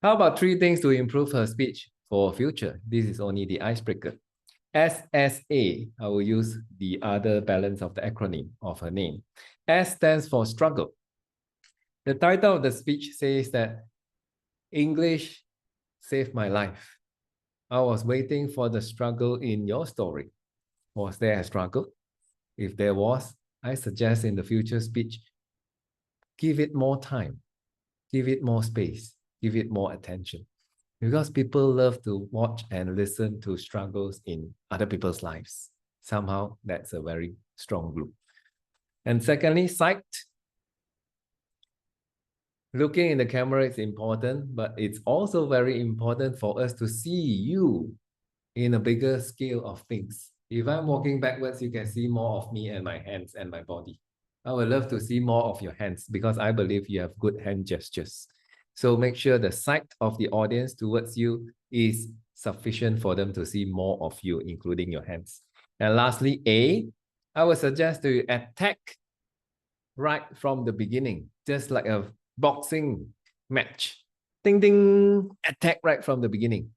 S7: How about 3 things to improve her speech for future? This is only the icebreaker. SSA, I will use the other balance of the acronym of her name. S stands for struggle. The title of the speech says that English saved my life. I was waiting for the struggle in your story. Was there a struggle? If there was, I suggest in the future speech, give it more time, give it more space, give it more attention. Because people love to watch and listen to struggles in other people's lives. Somehow, that's a very strong group. And secondly, sight. Looking in the camera is important, but it's also very important for us to see you in a bigger scale of things. If I'm walking backwards, you can see more of me and my hands and my body. I would love to see more of your hands because I believe you have good hand gestures. So make sure the sight of the audience towards you is sufficient for them to see more of you, including your hands. And lastly, A, I would suggest to attack right from the beginning, just like a boxing match. Ding, ding, attack right from the beginning.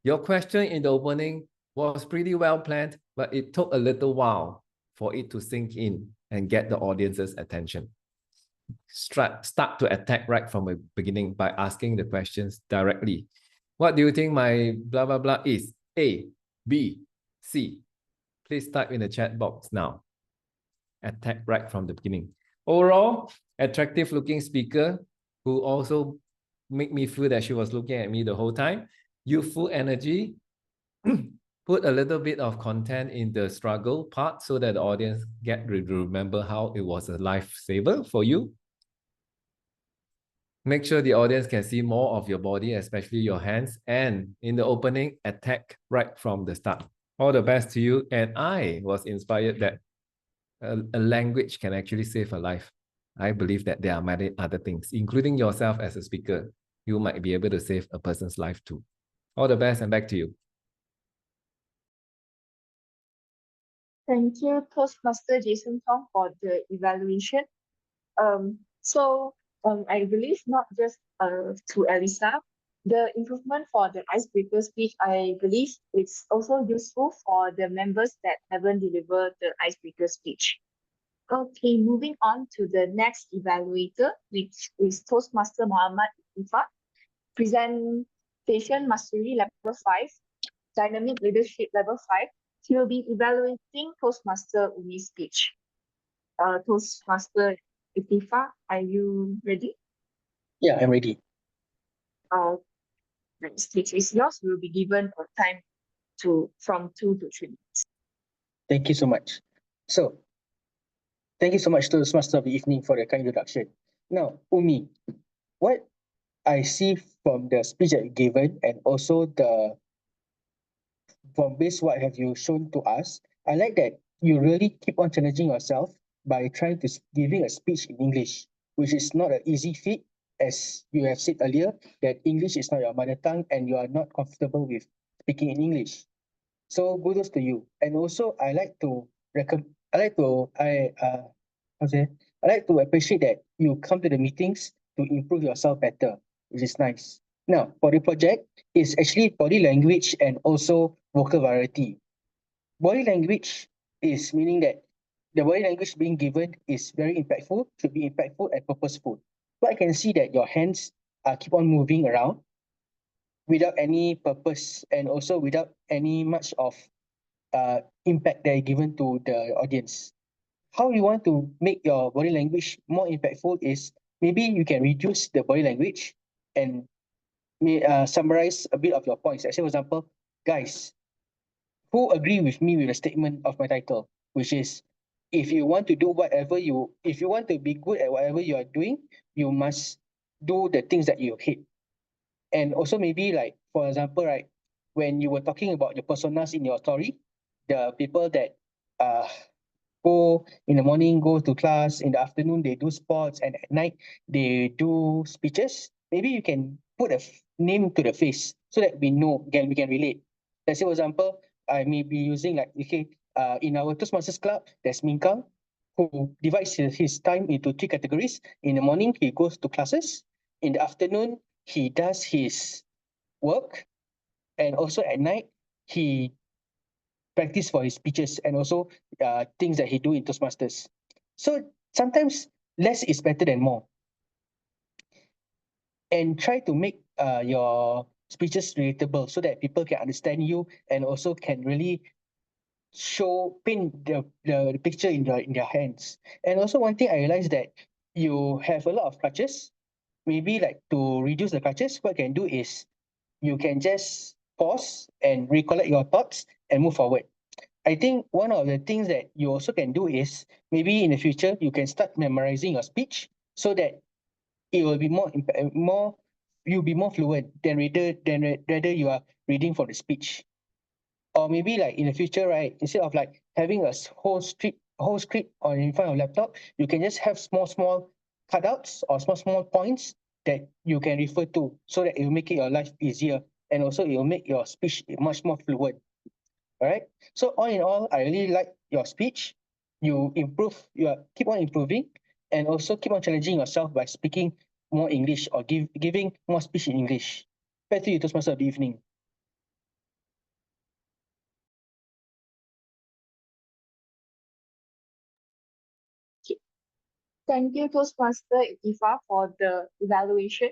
S7: Your question in the opening was pretty well planned, but it took a little while for it to sink in and get the audience's attention. Start to attack right from the beginning by asking the questions directly. What do you think my blah, blah, blah is? A, B, C. Please type in the chat box now. Attack right from the beginning. Overall, attractive looking speaker who also make me feel that she was looking at me the whole time. Youthful energy. Put a little bit of content in the struggle part so that the audience get to remember how it was a lifesaver for you. Make sure the audience can see more of your body, especially your hands. And in the opening, attack right from the start. All the best to you. And I was inspired that a language can actually save a life. I believe that there are many other things, including yourself as a speaker. You might be able to save a person's life too. All the best and back to you.
S4: Thank you, Toastmaster Jason Thong, for the evaluation. I believe not just to Alyssa, the improvement for the icebreaker speech, I believe it's also useful for the members that haven't delivered the icebreaker speech. Okay, moving on to the next evaluator, which is Toastmaster Muhammad Ikhtifar, Presentation Mastery Level 5, Dynamic Leadership Level 5. He will be evaluating Toastmaster Ummi's speech. Toastmaster Ikhtifar, are you ready?
S10: Yeah, I'm ready.
S4: The speech is yours. You will be given a time from 2 to 3 minutes.
S10: Thank you so much. So, thank you so much to the Master of the Evening for the kind introduction. Now, Ummi, what I see from the speech that you given and also from this what have you shown to us, I like that you really keep on challenging yourself by trying to giving a speech in English, which is not an easy feat, as you have said earlier, that English is not your mother tongue and you are not comfortable with speaking in English. So kudos to you. And also I like to appreciate that you come to the meetings to improve yourself better, which is nice. Now, for the project, it's actually body language and also vocal variety. Body language is meaning that the body language being given is very impactful, should be impactful and purposeful. So I can see that your hands keep on moving around without any purpose and also without any much of impact that is given to the audience. How you want to make your body language more impactful is maybe you can reduce the body language and summarize a bit of your points. Like, say, for example, guys, who agree with me with the statement of my title, which is, if you want to do if you want to be good at whatever you are doing, you must do the things that you hate. And also maybe like, for example, right, when you were talking about your personas in your story, the people that go in the morning, go to class, in the afternoon they do sports, and at night they do speeches, maybe you can put a name to the face so that we know, we can relate. Let's say, for example, I may be using like, okay, in our Toastmasters Club, there's Minkang, who divides his time into 3 categories. In the morning, he goes to classes. In the afternoon, he does his work. And also at night, he practice for his speeches and also things that he do in Toastmasters. So sometimes less is better than more. And try to make your speeches relatable so that people can understand you and also can really paint the picture in their hands. And also one thing I realized that you have a lot of crutches. Maybe like to reduce the crutches, what you can do is you can just pause and recollect your thoughts and move forward. I think one of the things that you also can do is maybe in the future you can start memorizing your speech so that it will be more you'll be more fluent than rather you are reading for the speech. Or maybe like in the future, right, instead of like having a whole script on in front of laptop, you can just have small cutouts or small points that you can refer to so that it will make your life easier and also it will make your speech much more fluent. All right. So all in all, I really like your speech. You keep on improving and also keep on challenging yourself by speaking more English or giving more speech in English. Back to you, Toastmaster of the evening.
S4: Thank you, Toastmaster Ikhtifar, for the evaluation.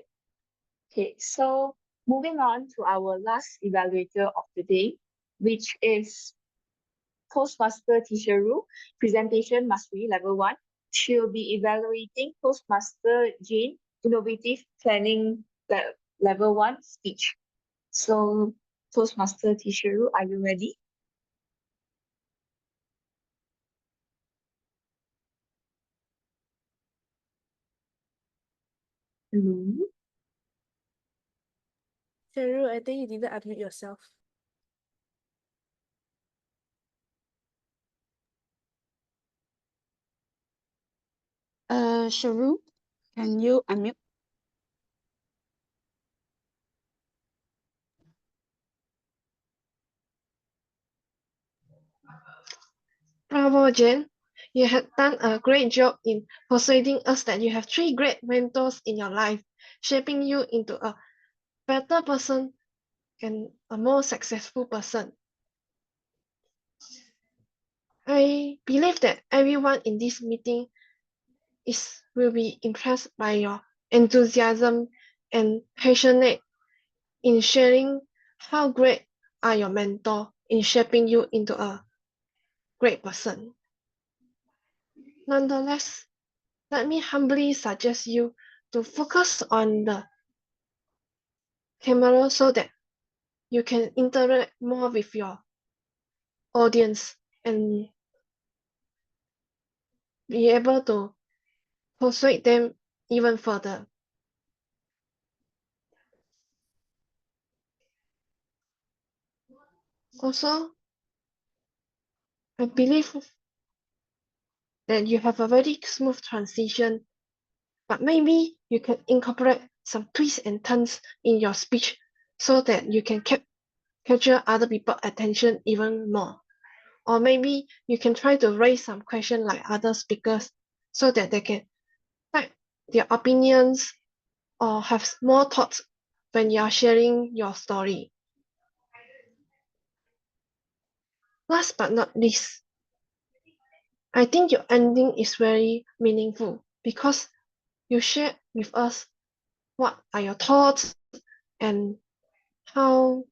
S4: Okay, so moving on to our last evaluator of the day, which is Toastmaster Sherru, Presentation Mastery Level 1. She'll be evaluating Toastmaster Jane, Innovative Planning Level 1 speech. So, Toastmaster Sherru, are you ready? Hello?
S8: Sherru, I think you didn't unmute yourself.
S2: Sherru, can you unmute?
S8: Bravo, Jen. You have done a great job in persuading us that you have 3 great mentors in your life, shaping you into a better person and a more successful person. I believe that everyone in this meeting will be impressed by your enthusiasm and passionate in sharing how great are your mentor in shaping you into a great person. Nonetheless, let me humbly suggest you to focus on the camera so that you can interact more with your audience and be able to persuade them even further. Also, I believe that you have a very smooth transition, but maybe you can incorporate some twists and turns in your speech so that you can capture other people's attention even more. Or maybe you can try to raise some questions like other speakers so that they can type their opinions or have more thoughts when you are sharing your story. Last but not least, I think your ending is very meaningful because you shared with us what are your thoughts and how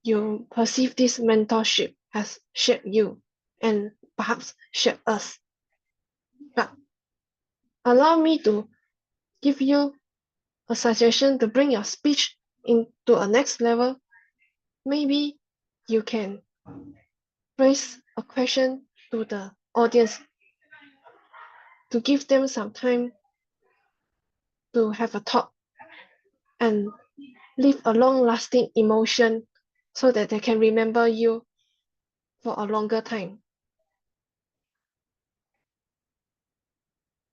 S8: you perceive this mentorship has shaped you and perhaps shaped us. But allow me to give you a suggestion to bring your speech into a next level. Maybe you can raise a question to the audience to give them some time to have a thought and leave a long-lasting emotion so that they can remember you for a longer time.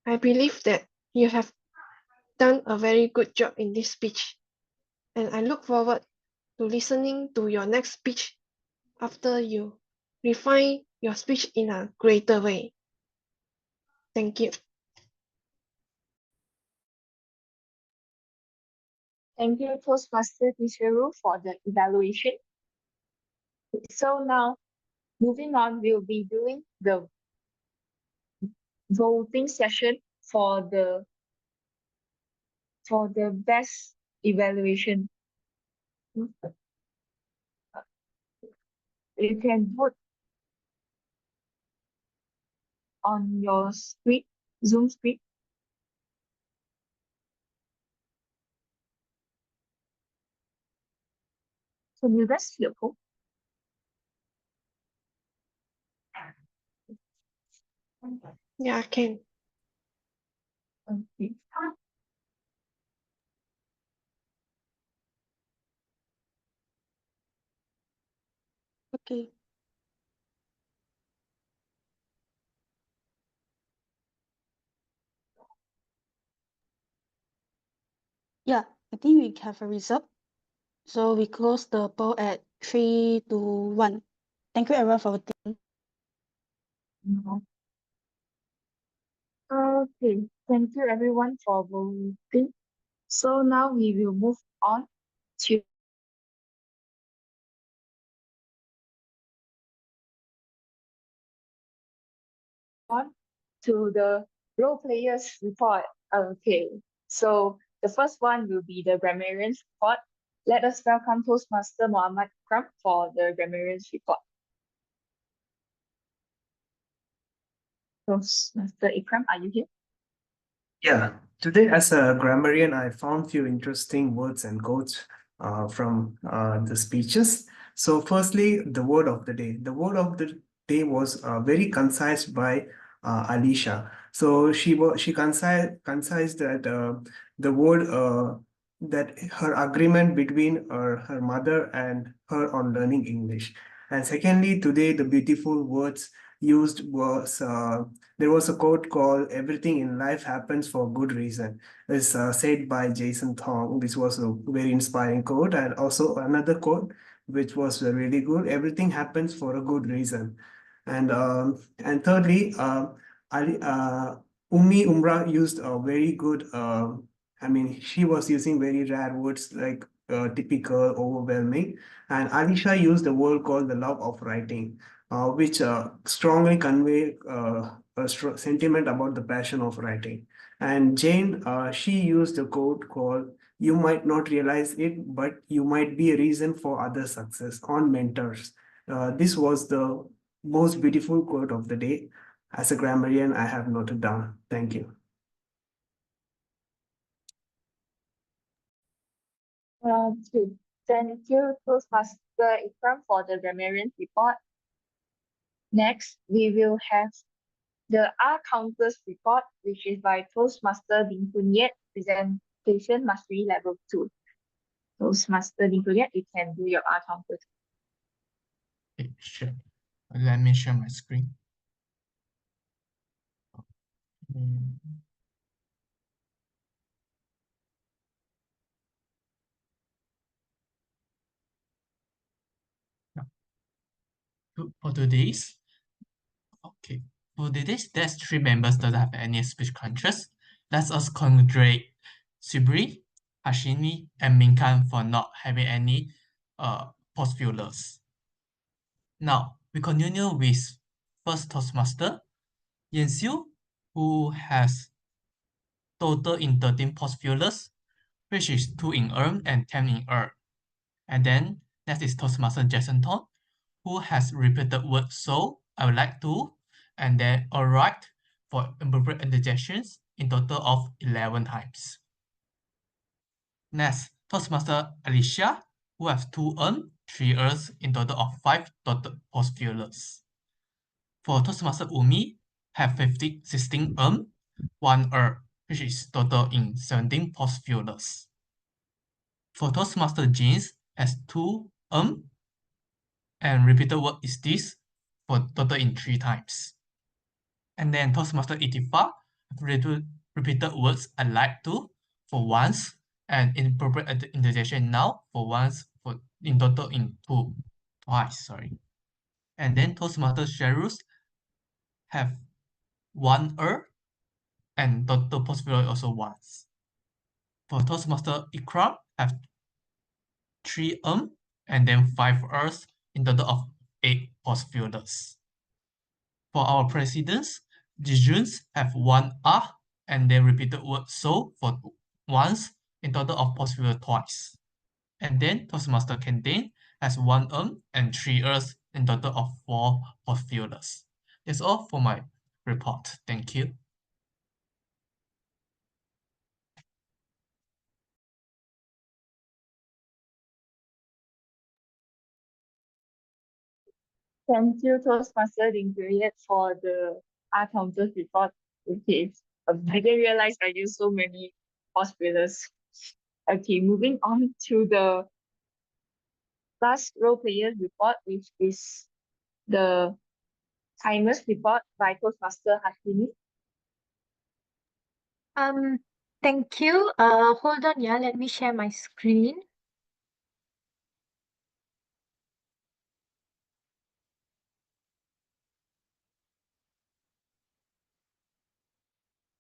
S8: I believe that you have done a very good job in this speech, and I look forward to listening to your next speech after you refine your speech in a greater way. Thank you.
S4: Thank you, Toastmaster Sherru, for the evaluation. So now, moving on, we'll be doing the voting session for the best evaluation. You can vote on your screen, Zoom screen. Can you guys see the poll?
S8: Yeah, I can.
S4: Okay.
S2: Okay. Yeah, I think we have a result. So we close the poll at 3 to 1. Thank you everyone for voting.
S4: Okay, thank you everyone for voting. So now we will move on to the role players report. Okay, so the first one will be the Grammarians report. Let us welcome Toastmaster Muhammad Iqram for the Grammarians report. Toastmaster Iqram, are you here?
S1: Yeah, today as a grammarian, I found few interesting words and quotes from the speeches. So firstly, the word of the day. The word of the day was very concise by Alyssa. So she concised that the word that her agreement between her mother and her on learning English. And secondly, today the beautiful words used was there was a quote called "Everything in life happens for good reason." It's said by Jason Thong. This was a very inspiring quote, and also another quote which was really good. Everything happens for a good reason. And thirdly, Ummi Umrah used a very good. I mean, she was using very rare words like typical, overwhelming, and Alisha used a word called the love of writing, which strongly convey a sentiment about the passion of writing. And Jane, she used a quote called, "You might not realize it, but you might be a reason for other success" on mentors. This was the most beautiful quote of the day. As a grammarian, I have noted down. Thank you.
S4: Okay. Thank you, Toastmaster Iqram, for the Grammarian report. Next, we will have the R Counters report, which is by Toastmaster Koon, Presentation Mastery Level 2. Toastmaster Koon, you can do your R Counters.
S5: Okay, sure. Let me share my screen. Mm. For today's, okay, for today's, there's 3 members that have any speech contrast. Let us congratulate Shibly, Harshini, and Minkan for not having any post fillers. Now, we continue with first Toastmaster, Siew, who has total in 13 post fillers, which is 2 in and 10 in And then next is Toastmaster Jason Thong, who has repeated word "so," "I would like to," and then "alright" for appropriate interjections in total of 11 times. Next, Toastmaster Alyssa, who has 2 3 in total of 5 total post fillers. For Toastmaster Ummi, have 16 1 which is total in 17 post fillers. For Toastmaster James, has 2 and repeated word is this for total in 3 times. And then Toastmaster Ikhtifar, repeated words "I like to" for once, and inappropriate interjection "now" for once, for in total in twice, sorry. And then Toastmaster Sherru have 1 and total possibility also once. For Toastmaster Iqram have 3 and then 5 in total of 8 post fillers. For our presidents, Jijuns have 1 and then repeated word "so" for once in total of post filler twice. And then Toastmaster Canteen has 1 and 3 Ers in total of 4 portfolios. That's all for my report. Thank you.
S4: Thank you, Toastmaster Yeat, for the art counters report. Okay, I didn't realize I used so many hospitals. Okay, moving on to the last role players report, which is the timers report by Toastmaster Harshini.
S6: Thank you. Hold on, yeah, let me share my screen.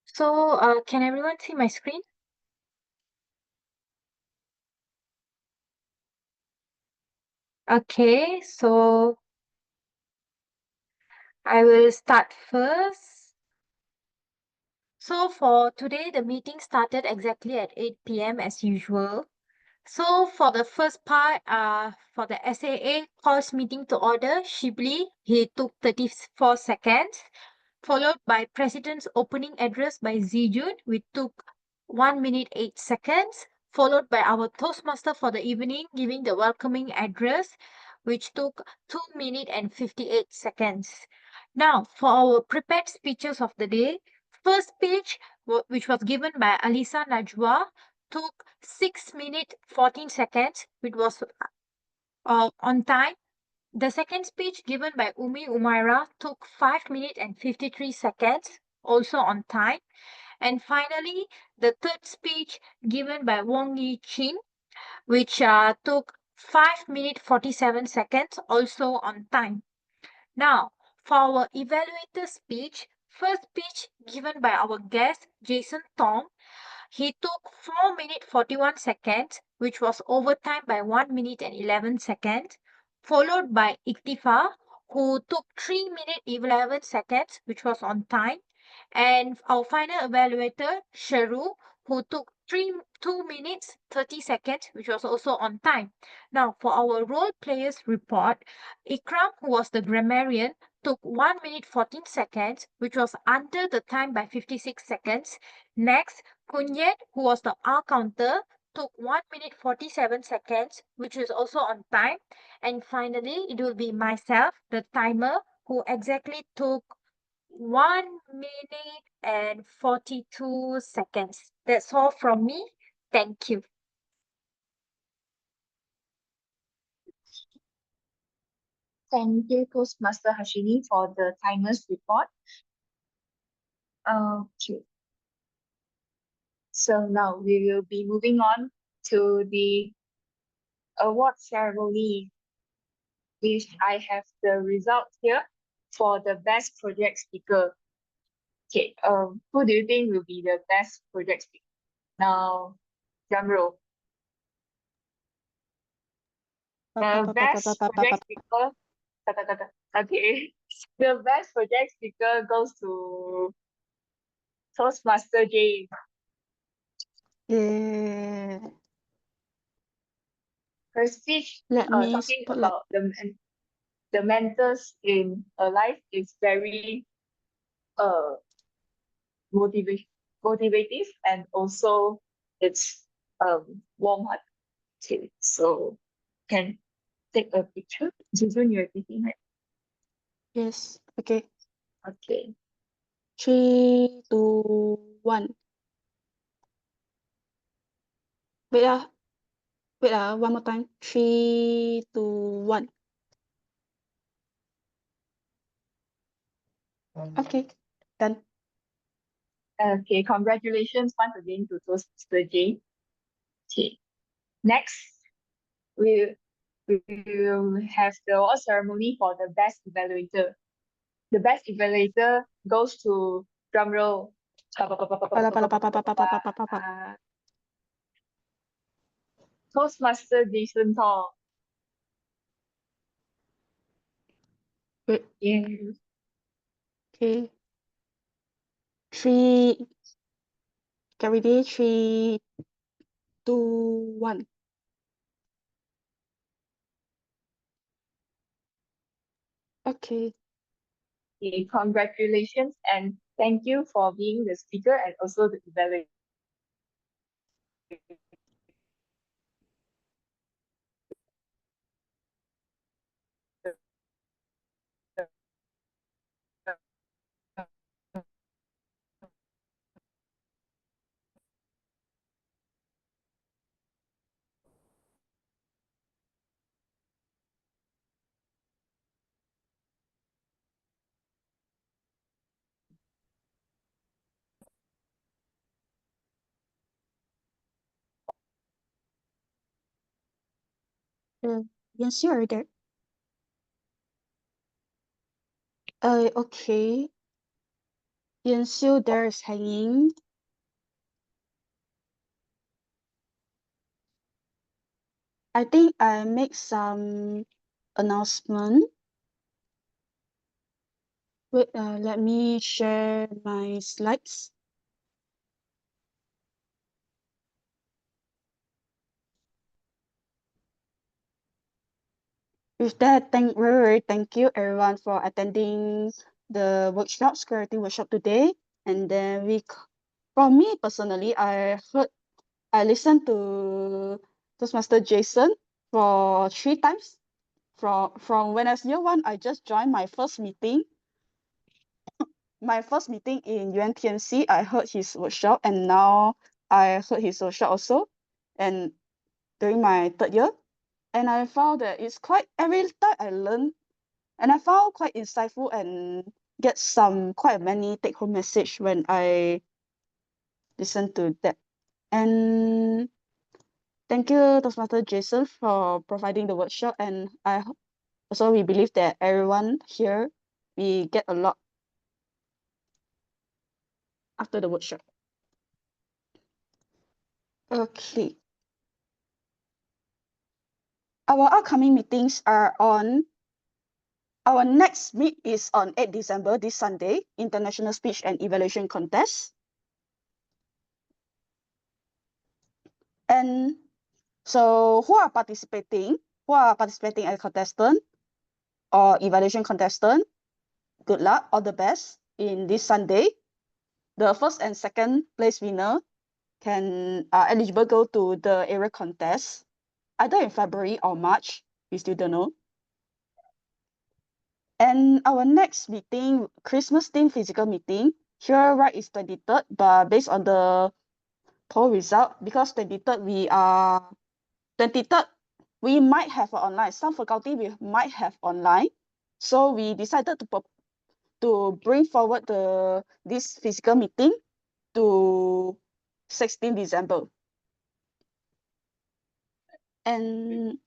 S6: So, can everyone see my screen? Okay, so I will start first. So for today, the meeting started exactly at 8 p.m. as usual. So for the first part, for the ASAA calls meeting to order, Shibly, he took 34 seconds, followed by President's opening address by Zijun, which took 1 minute 8 seconds, followed by our Toastmaster for the evening giving the welcoming address, which took 2 minutes and 58 seconds. Now, for our prepared speeches of the day, first speech, which was given by Alyssa Najwa, took 6 minutes 14 seconds, which was on time. The second speech given by Ummi Umaira took 5 minutes and 53 seconds, also on time. And finally, the third speech given by Wong Yi Chin, which took 5 minutes 47 seconds, also on time. Now, for our evaluator speech, first speech given by our guest, Jason Thong, he took 4 minutes 41 seconds, which was overtime by 1 minute and 11 seconds, followed by Ikhtifar, who took 3 minutes 11 seconds, which was on time, and our final evaluator, Sherru, who took 2 minutes 30 seconds, which was also on time. Now, for our role players report, Iqram, who was the grammarian, took 1 minute 14 seconds, which was under the time by 56 seconds. Next, Koon, who was the R counter, took 1 minute 47 seconds, which is also on time. And finally, it will be myself, the timer, who exactly took 1 minute and 42 seconds. That's all from me. Thank you.
S4: Thank you, Toastmaster Harshini, for the timers report. Okay. So now we will be moving on to the award ceremony, which I have the results here for the best project speaker. Okay, who do you think will be the best project speaker? Now, drum roll. The best project speaker. Okay, the best project speaker goes to Toastmaster James.
S2: Yeah.
S4: Her speech
S2: Let me
S4: talking
S2: spotlight.
S4: about the mentors in her life is very motivative, and also it's warm-hearted. Okay, so can take a picture. Jujun, you're taking it.
S2: Yes. Okay.
S4: Okay.
S2: 3, 2, 1. Wait, one more time. 3, 2, 1. Okay, done.
S4: Okay, congratulations once again to Toastmaster Jane. Okay. Next, we will have the award ceremony for the best evaluator. The best evaluator goes to drumroll. Toastmaster Jason Thong.
S2: Wait.
S4: Yeah.
S2: Okay. 3. Can we do 3, 2, 1. Okay.
S4: Okay, congratulations and thank you for being the speaker and also the evaluator.
S2: Yes, you are there. Okay. Yanxiu there is hanging. I think I make some announcement. Wait, let me share my slides. With that, thank you everyone for attending the workshop, scriptwriting workshop today. And then for me personally, I listened to Toastmaster Jason for 3 times. From when I was year 1, I just joined my first meeting. My first meeting in UMTMC, I heard his workshop, and now I heard his workshop also. And during my 3rd year, and I found that it's quite every time I learn, and I found quite insightful and get some quite many take-home message when I listen to that. And thank you, Toastmaster Jason, for providing the workshop. And also we believe that everyone here, we get a lot after the workshop. Okay. Our upcoming meetings are on, our next meet is on 8 December, this Sunday, International Speech and Evaluation Contest. And so who are participating as contestant or evaluation contestant? Good luck, all the best in this Sunday. The first and second place winner are eligible go to the area contest, either in February or March, we still don't know. And our next meeting, Christmas themed physical meeting, here right is 23rd, but based on the poll result, because 23rd we might have online. Some faculty we might have online. So we decided to bring forward this physical meeting to 16 December. And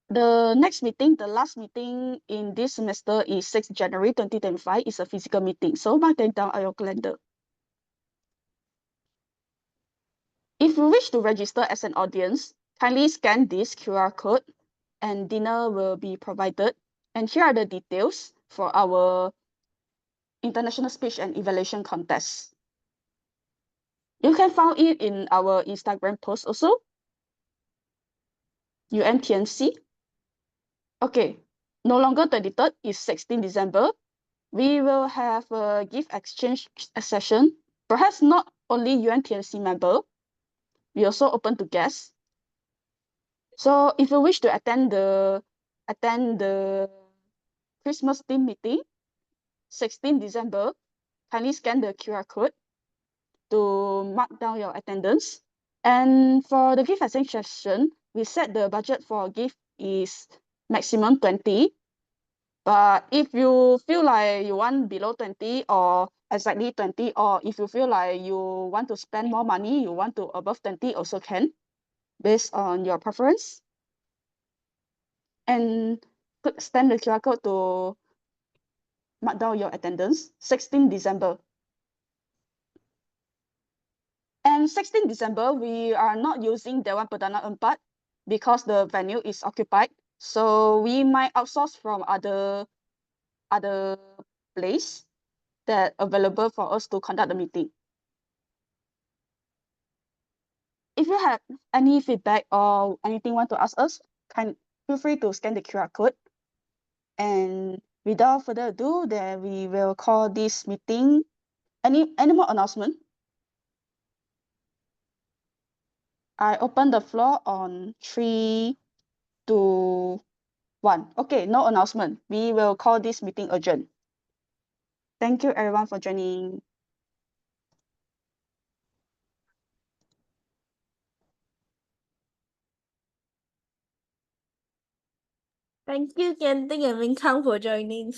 S2: the next meeting, the last meeting in this semester is 6 January 2025, is a physical meeting. So mark them down on your calendar. If you wish to register as an audience, kindly scan this QR code and dinner will be provided. And here are the details for our International Speech and Evaluation Contest. You can find it in our Instagram post also. UMTMC. Okay, no longer 23rd, is 16 December. We will have a gift exchange session. Perhaps not only UMTMC member, we also open to guests. So if you wish to attend the Christmas team meeting, 16 December, kindly scan the QR code to mark down your attendance. And for the gift exchange session, we set the budget for gift is maximum 20. But if you feel like you want below 20 or exactly 20, or if you feel like you want to spend more money, you want to above 20 also can, based on your preference. And scan the QR code to mark down your attendance, 16 December. And 16 December, we are not using Dewan Perdana Empat because the venue is occupied. So we might outsource from other place that available for us to conduct the meeting. If you have any feedback or anything want to ask us, feel free to scan the QR code. And without further ado, then we will call this meeting. Any more announcement? I open the floor on 3, 2, 1. Okay, no announcement. We will call this meeting urgent. Thank you everyone for joining.
S15: Thank you, Kenting and Minh Khang, for joining.